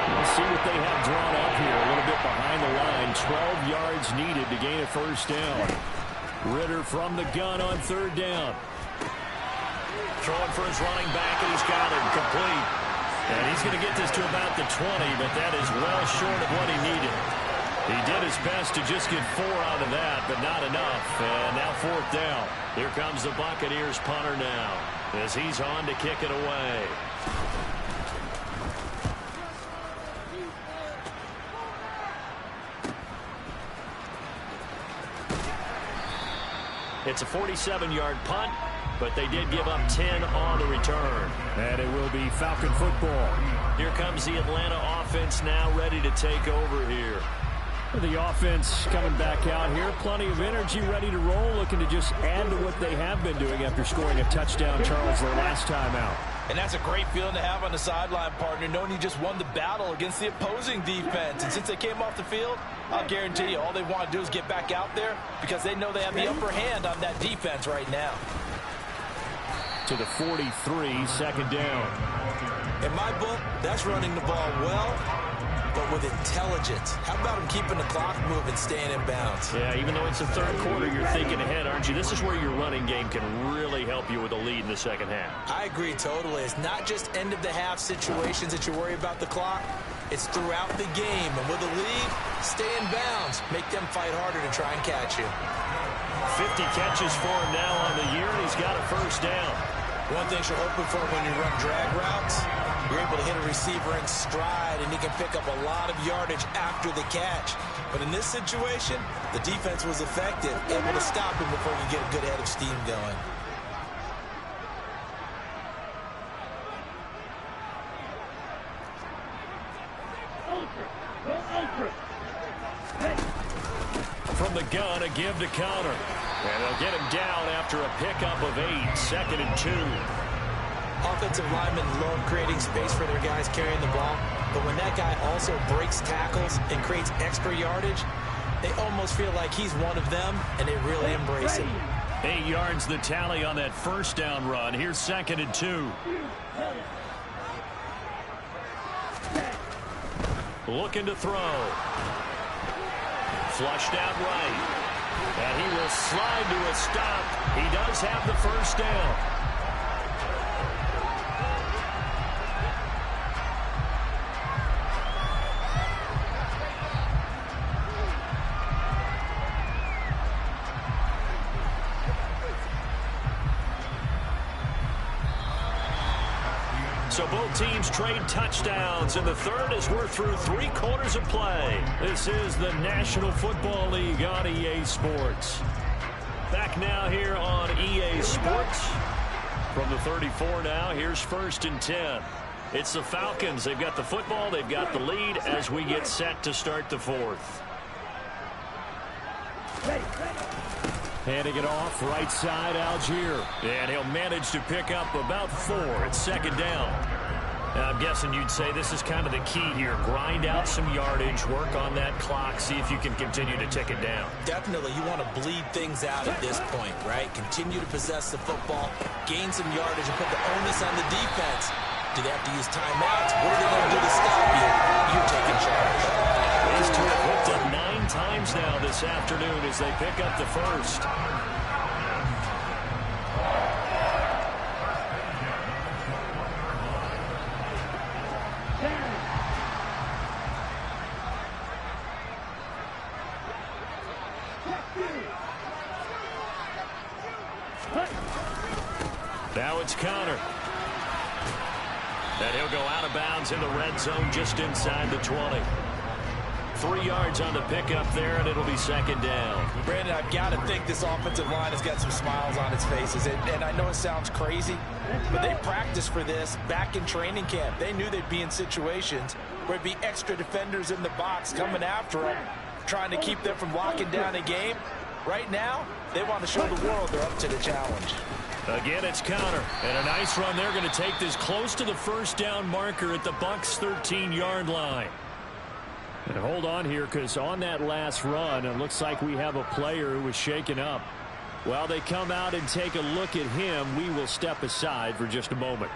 We'll see what they have drawn up here. A little bit behind the line. 12 yards needed to gain a 1st down. Ritter from the gun on 3rd down. Throwing for his running back, and he's got him complete. And he's going to get this to about the 20, but that is well short of what he needed. He did his best to just get 4 out of that, but not enough. And now 4th down. Here comes the Buccaneers punter now, as he's on to kick it away. It's a 47-yard punt, but they did give up 10 on the return. And it will be Falcon football. Here comes the Atlanta offense now ready to take over here. The offense coming back out here. Plenty of energy, ready to roll, looking to just add to what they have been doing after scoring a touchdown, Charles, their last time out. And that's a great feeling to have on the sideline, partner, knowing you just won the battle against the opposing defense. And since they came off the field, I'll guarantee you all they want to do is get back out there because they know they have the upper hand on that defense right now. To the 43, second down. In my book, that's running the ball well, but with intelligence. How about him keeping the clock moving, staying in bounds? Yeah, even though it's the third quarter, you're thinking ahead, aren't you? This is where your running game can really help you with a lead in the second half. I agree totally. It's not just end-of-the-half situations that you worry about the clock. It's throughout the game. And with a lead, stay in bounds. Make them fight harder to try and catch you. 50 catches for him now on the year, and he's got a first down. One thing you're hoping for when you run drag routes, you're able to hit a receiver in stride, and he can pick up a lot of yardage after the catch. But in this situation, the defense was effective, able to stop him before you get a good head of steam going. From the gun, a give to counter. And they'll get him down after a pickup of 8, 2nd and 2. Offensive linemen love creating space for their guys carrying the ball, but when that guy also breaks tackles and creates extra yardage, they almost feel like he's one of them, and they really embrace it. 8 yards the tally on that first down run. Here's 2nd and 2. Looking to throw. Flushed out right. And he will slide to a stop. He does have the first down. So both teams trade touchdowns in the third as we're through 3 quarters of play. This is the National Football League on EA Sports. Back now here on EA Sports. From the 34 now, here's 1st and 10. It's the Falcons. They've got the football. They've got the lead as we get set to start the 4th. Handing it off, right side, Algier. And he'll manage to pick up about 4. It's 2nd down. Now, I'm guessing you'd say this is kind of the key here. Grind out some yardage, work on that clock, see if you can continue to tick it down. Definitely, you want to bleed things out at this point, right? Continue to possess the football, gain some yardage, and put the onus on the defense. Do they have to use timeouts? What are they going to do to stop you? You're taking charge. These two have hooked up 9 times now this afternoon as they pick up the first. Now it's Connor. And he'll go out of bounds in the red zone just inside the 20. 3 yards on the pickup there, and it'll be 2nd down. Brandon, I've got to think this offensive line has got some smiles on its faces. And I know it sounds crazy, but they practiced for this back in training camp. They knew they'd be in situations where it'd be extra defenders in the box coming after them, trying to keep them from locking down a game. Right now, they want to show the world they're up to the challenge. Again, it's Connor. And a nice run. They're going to take this close to the first down marker at the Bucs' 13-yard line. And hold on here, because on that last run, it looks like we have a player who was shaken up. While they come out and take a look at him, we will step aside for just a moment.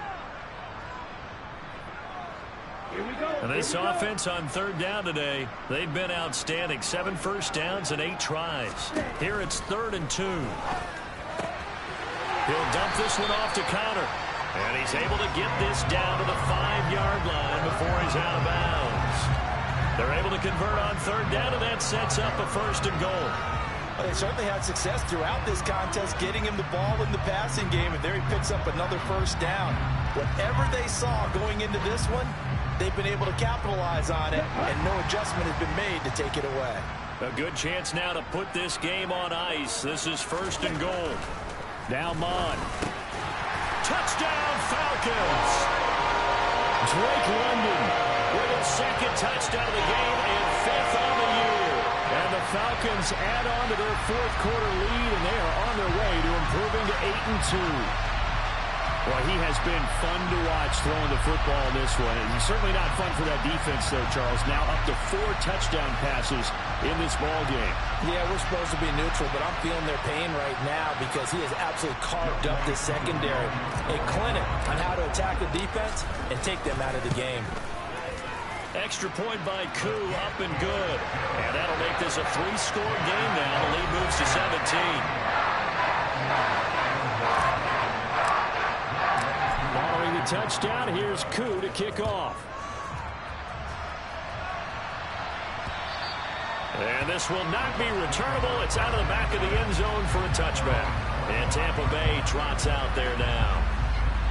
And this offense on 3rd down today, they've been outstanding. 7 first downs and 8 tries. Here it's 3rd and 2. He'll dump this one off to Connor. And he's able to get this down to the 5-yard line before he's out of bounds. They're able to convert on 3rd down, and that sets up a 1st and goal. Well, they certainly had success throughout this contest, getting him the ball in the passing game, and there he picks up another 1st down. Whatever they saw going into this one, they've been able to capitalize on it, and no adjustment has been made to take it away. A good chance now to put this game on ice. This is 1st and goal. Now Mon. Touchdown, Falcons! Drake London with his 2nd touchdown of the game and 5th on the year. And the Falcons add on to their 4th quarter lead, and they are on their way to improving to 8-2. Well, he has been fun to watch throwing the football in this one. And certainly not fun for that defense, though, Charles. Now up to 4 touchdown passes in this ball game. Yeah, we're supposed to be neutral, but I'm feeling their pain right now because he has absolutely carved up this secondary. A clinic on how to attack the defense and take them out of the game. Extra point by Koo, up and good. And that'll make this a 3-score game now. The lead moves to 17. Following the touchdown, here's Koo to kick off. And this will not be returnable. It's out of the back of the end zone for a touchback. And Tampa Bay trots out there now.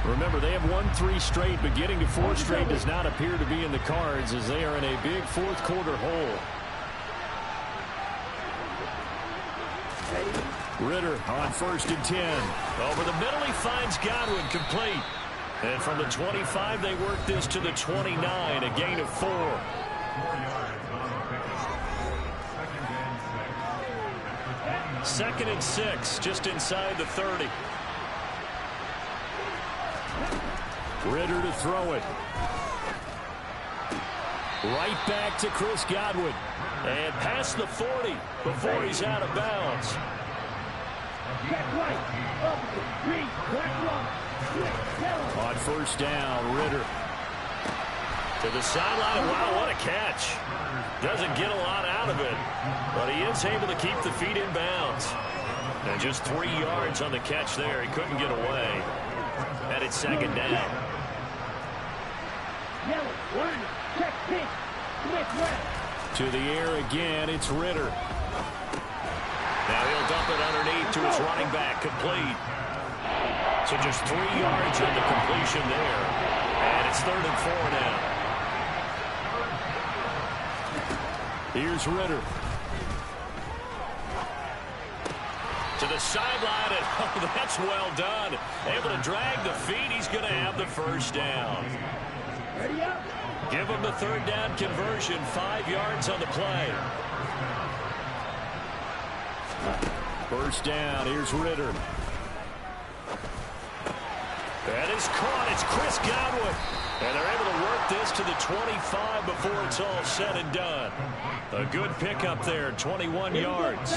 Remember, they have won 3 straight, but getting to 4 straight does not appear to be in the cards as they are in a big 4th quarter hole. Ritter on 1st and 10. Over the middle, he finds Godwin complete. And from the 25, they work this to the 29, a gain of 4. Second and 6, just inside the 30. Ritter to throw it. Right back to Chris Godwin. And past the 40 before he's out of bounds. On 1st down, Ritter. To the sideline. Wow, what a catch. Doesn't get a lot out of it, but he is able to keep the feet in bounds. And just 3 yards on the catch there. He couldn't get away. And it's 2nd down. To the air again, it's Ritter. Now he'll dump it underneath to his running back, complete. So just 3 yards on the completion there. And it's 3rd and 4 now. Here's Ritter. To the sideline, and oh, that's well done. Able to drag the feet. He's going to have the 1st down. Give him the 3rd down conversion. 5 yards on the play. 1st down. Here's Ritter. That is caught. It's Chris Godwin. And they're able to work this to the 25 before it's all said and done. A good pickup there, 21 yards.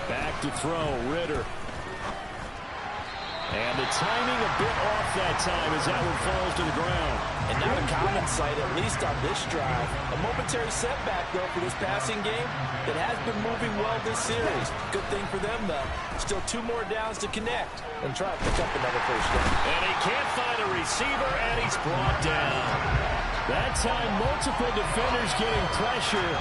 Back to throw, Ritter. And the timing a bit off that time as that one falls to the ground. And not a common sight, at least on this drive. A momentary setback, though, for this passing game that has been moving well this series. Good thing for them, though. Still 2 more downs to connect and try to pick up another 1st down. And he can't find a receiver, and he's brought down. That time, multiple defenders getting pressure,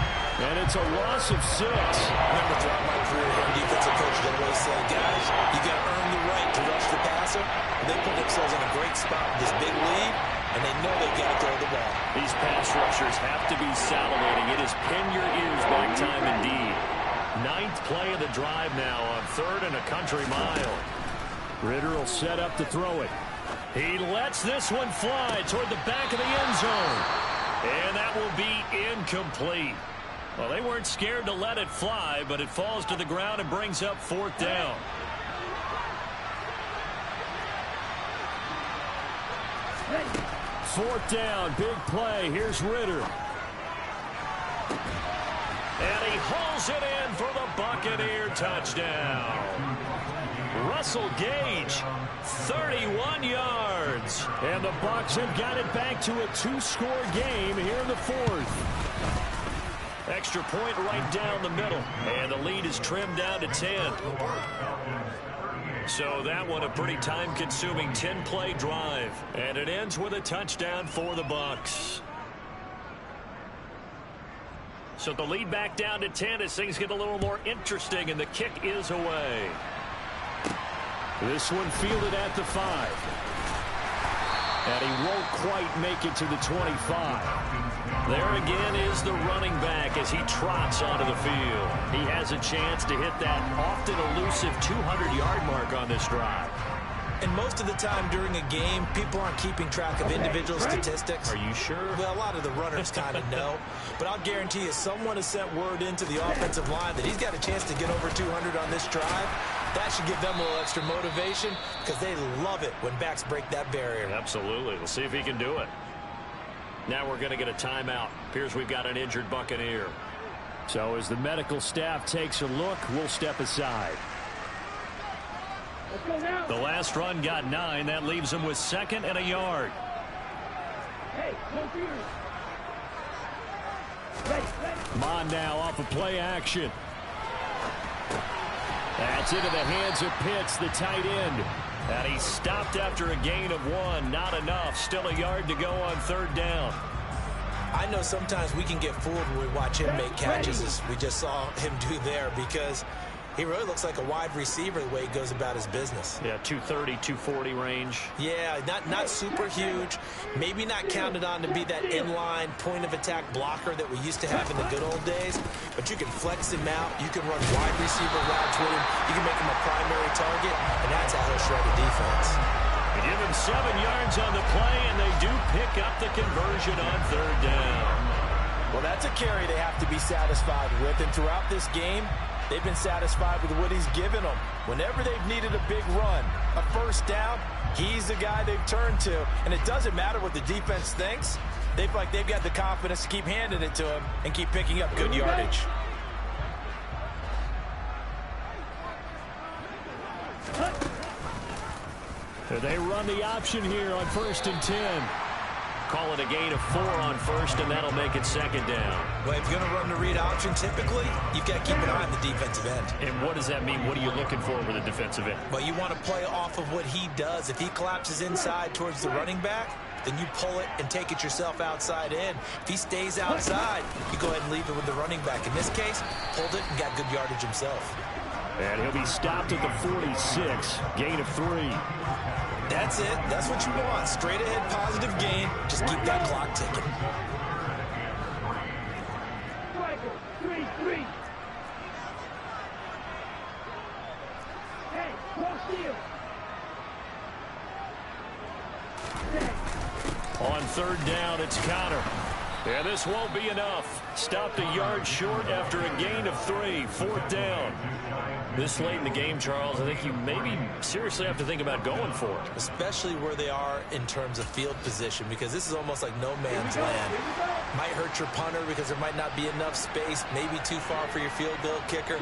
and it's a loss of 6. Remember, throughout my career, young defensive coaches always say, guys, you got to earn the right to rush the passer. They put themselves in a great spot with this big lead, and they know they got to throw the ball. These pass rushers have to be salivating. It is pin your ears back time indeed. 9th play of the drive now on 3rd and a country mile. Ritter will set up to throw it. He lets this one fly toward the back of the end zone. And that will be incomplete. Well, they weren't scared to let it fly, but it falls to the ground and brings up 4th down. Fourth down, big play. Here's Ritter. And he hauls it in for the Buccaneer touchdown. Russell Gage, 31 yards. And the Bucs have got it back to a 2-score game here in the 4th. Extra point right down the middle. And the lead is trimmed down to 10. So that one a pretty time-consuming 10-play drive. And it ends with a touchdown for the Bucs. So the lead back down to 10 as things get a little more interesting, and the kick is away. This one fielded at the 5. And he won't quite make it to the 25. There again is the running back as he trots onto the field. He has a chance to hit that often elusive 200-yard mark on this drive. And most of the time during a game, people aren't keeping track of individual statistics. Are you sure? Well, a lot of the runners kind of know. But I'll guarantee you, someone has sent word into the offensive line that he's got a chance to get over 200 on this drive. That should give them a little extra motivation because they love it when backs break that barrier. Absolutely. We'll see if he can do it. Now we're going to get a timeout. Appears we've got an injured Buccaneer. So as the medical staff takes a look, we'll step aside. The last run got 9. That leaves him with 2nd and a yard. Hey, no fear. Mon now off of play action. That's into the hands of Pitts, the tight end. And he stopped after a gain of 1. Not enough. Still a yard to go on 3rd down. I know sometimes we can get fooled when we watch him make catches, as we just saw him do there, because he really looks like a wide receiver the way he goes about his business. Yeah, 230, 240 range. Yeah, not super huge. Maybe not counted on to be that inline point-of-attack blocker that we used to have in the good old days. But you can flex him out. You can run wide receiver routes with him. You can make him a primary target, and that's how he'll shred a defense. They give him 7 yards on the play, and they do pick up the conversion on 3rd down. Well, that's a carry they have to be satisfied with. And throughout this game, they've been satisfied with what he's given them. Whenever they've needed a big run, a 1st down, he's the guy they've turned to. And it doesn't matter what the defense thinks. They feel like they've got the confidence to keep handing it to him and keep picking up good yardage. They run the option here on 1st and 10. Call it a gain of 4 on 1st, and that'll make it 2nd down. Well, if you're going to run the read option, typically, you've got to keep an eye on the defensive end. And what does that mean? What are you looking for with a defensive end? Well, you want to play off of what he does. If he collapses inside towards the running back, then you pull it and take it yourself outside in. If he stays outside, you go ahead and leave it with the running back. In this case, pulled it and got good yardage himself. And he'll be stopped at the 46, gain of 3. That's it. That's what you want. Straight ahead positive gain. Just keep that clock ticking. Striker, 3-3. Hey, cross field. On 3rd down, it's Connor. And this won't be enough. Stopped a yard short after a gain of 3. 4th down. This late in the game, Charles, I think you maybe seriously have to think about going for it. Especially where they are in terms of field position, because this is almost like no man's land. Might hurt your punter because there might not be enough space, maybe too far for your field goal kicker.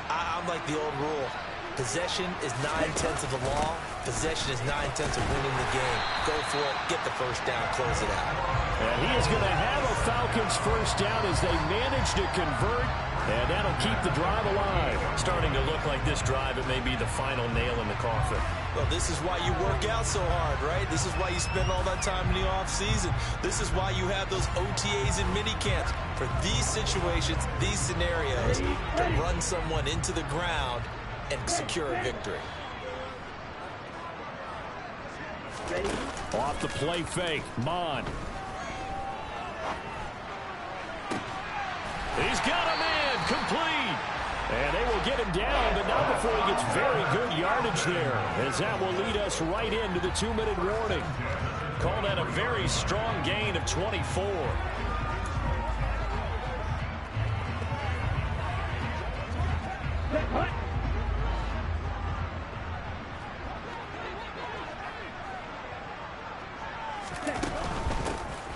I'm like the old rule. Possession is 9/10 of the law. Possession is 9/10 of winning the game. Go for it. Get the 1st down. Close it out. And he is going to have a Falcons 1st down as they manage to convert. And that'll keep the drive alive. Starting to look like this drive, it may be the final nail in the coffin. Well, this is why you work out so hard, right? This is why you spend all that time in the offseason. This is why you have those OTAs and mini camps. For these situations, these scenarios, to run someone into the ground and secure a victory. Off the play fake, Mon. He's got a man, complete. And they will get him down, but not before he gets very good yardage there, as that will lead us right into the 2-minute warning. Call that a very strong gain of 24.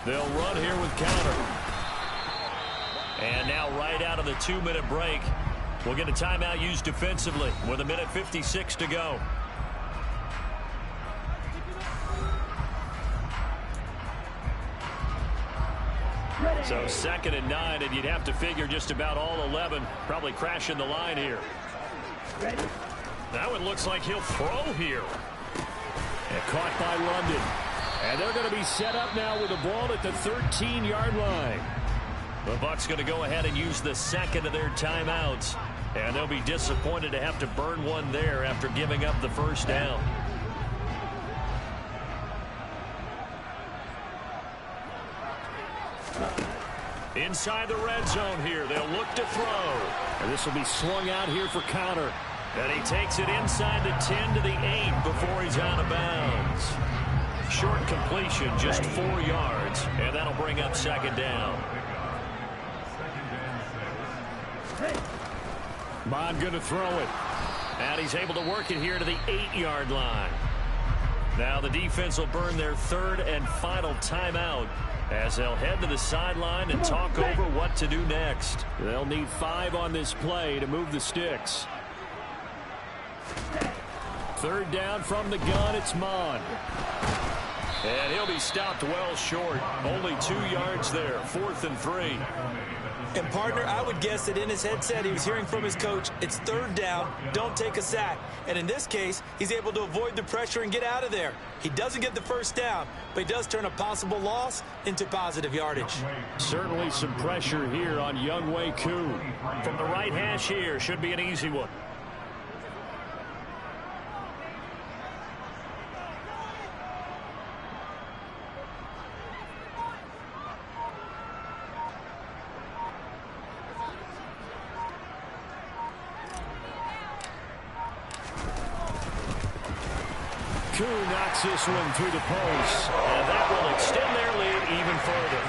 They'll run here with counter. And now right out of the 2-minute break, we'll get a timeout used defensively with 1:56 to go. So 2nd and 9, and you'd have to figure just about all 11 probably crashing the line here. Now it looks like he'll throw here. And caught by London. And they're going to be set up now with the ball at the 13-yard line. The Bucs going to go ahead and use the 2nd of their timeouts. And they'll be disappointed to have to burn one there after giving up the 1st down. Inside the red zone here. They'll look to throw. And this will be swung out here for counter. And he takes it inside the 10 to the 8 before he's out of bounds. Short completion, just 4 yards, and that'll bring up second down. Bond going to throw it. And he's able to work it here to the 8-yard line. Now the defense will burn their third and final timeout as they'll head to the sideline and talk over what to do next. They'll need 5 on this play to move the sticks. Third down from the gun, it's Mon. And he'll be stopped well short. Only 2 yards there, 4th and 3. And, partner, I would guess that in his headset he was hearing from his coach, it's third down, don't take a sack. And in this case, he's able to avoid the pressure and get out of there. He doesn't get the first down, but he does turn a possible loss into positive yardage. Certainly some pressure here on Younghoe Koo. From the right hash here, should be an easy one. Koo knocks this one through the post. And that will extend their lead even further.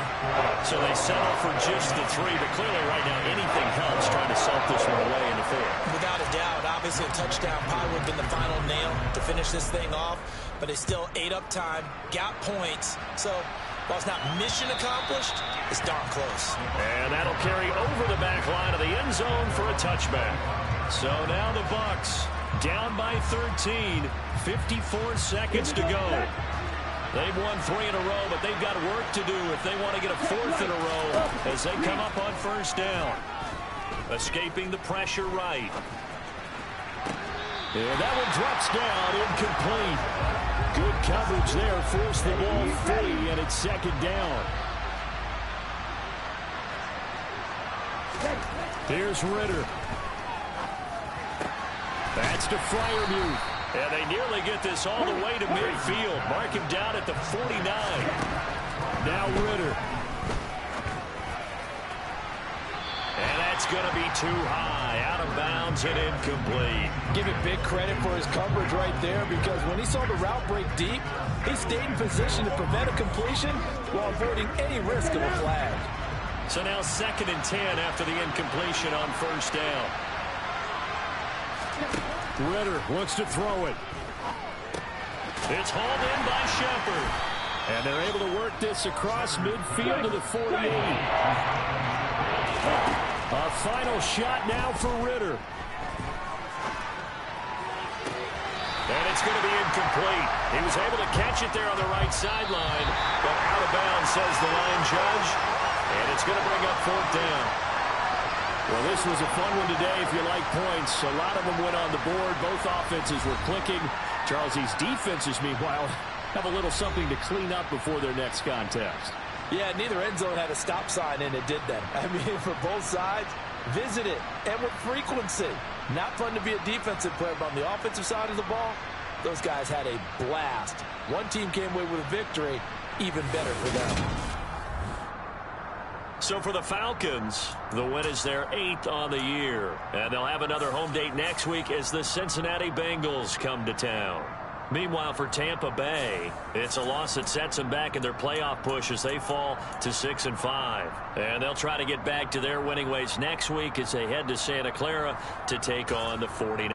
So they settle for just the 3, but clearly right now anything helps trying to salt this one away in the 4th. Without a doubt, obviously a touchdown probably would have been the final nail to finish this thing off, but they still ate up time, got points. So while it's not mission accomplished, it's darn close. And that'll carry over the back line of the end zone for a touchback. So now the Bucs down by 13, 54 seconds to go. They've won 3 in a row, but they've got work to do if they want to get a 4th in a row as they come up on first down. Escaping the pressure right. And that one drops down, incomplete. Good coverage there, forced the ball free, and it's second down. Here's Ritter. That's to Freiermuth. And they nearly get this all the way to midfield. Mark him down at the 49. Now Ritter. And that's going to be too high. Out of bounds and incomplete. Give it big credit for his coverage right there, because when he saw the route break deep, he stayed in position to prevent a completion while avoiding any risk of a flag. So now 2nd and 10 after the incompletion on first down. Ritter looks to throw it. It's hauled in by Shepard. And they're able to work this across midfield to the 48. A final shot now for Ritter. And it's going to be incomplete. He was able to catch it there on the right sideline, but out of bounds, says the line judge. And it's going to bring up 4th down. Well, this was a fun one today if you like points. A lot of them went on the board. Both offenses were clicking. Charles, these defenses, meanwhile, have a little something to clean up before their next contest. Yeah, neither end zone had a stop sign in it, did they? I mean, for both sides, visit it, and with frequency. Not fun to be a defensive player, but on the offensive side of the ball, those guys had a blast. One team came away with a victory, even better for them. So for the Falcons, the win is their 8th on the year. And they'll have another home date next week as the Cincinnati Bengals come to town. Meanwhile, for Tampa Bay, it's a loss that sets them back in their playoff push as they fall to 6-5. And they'll try to get back to their winning ways next week as they head to Santa Clara to take on the 49ers.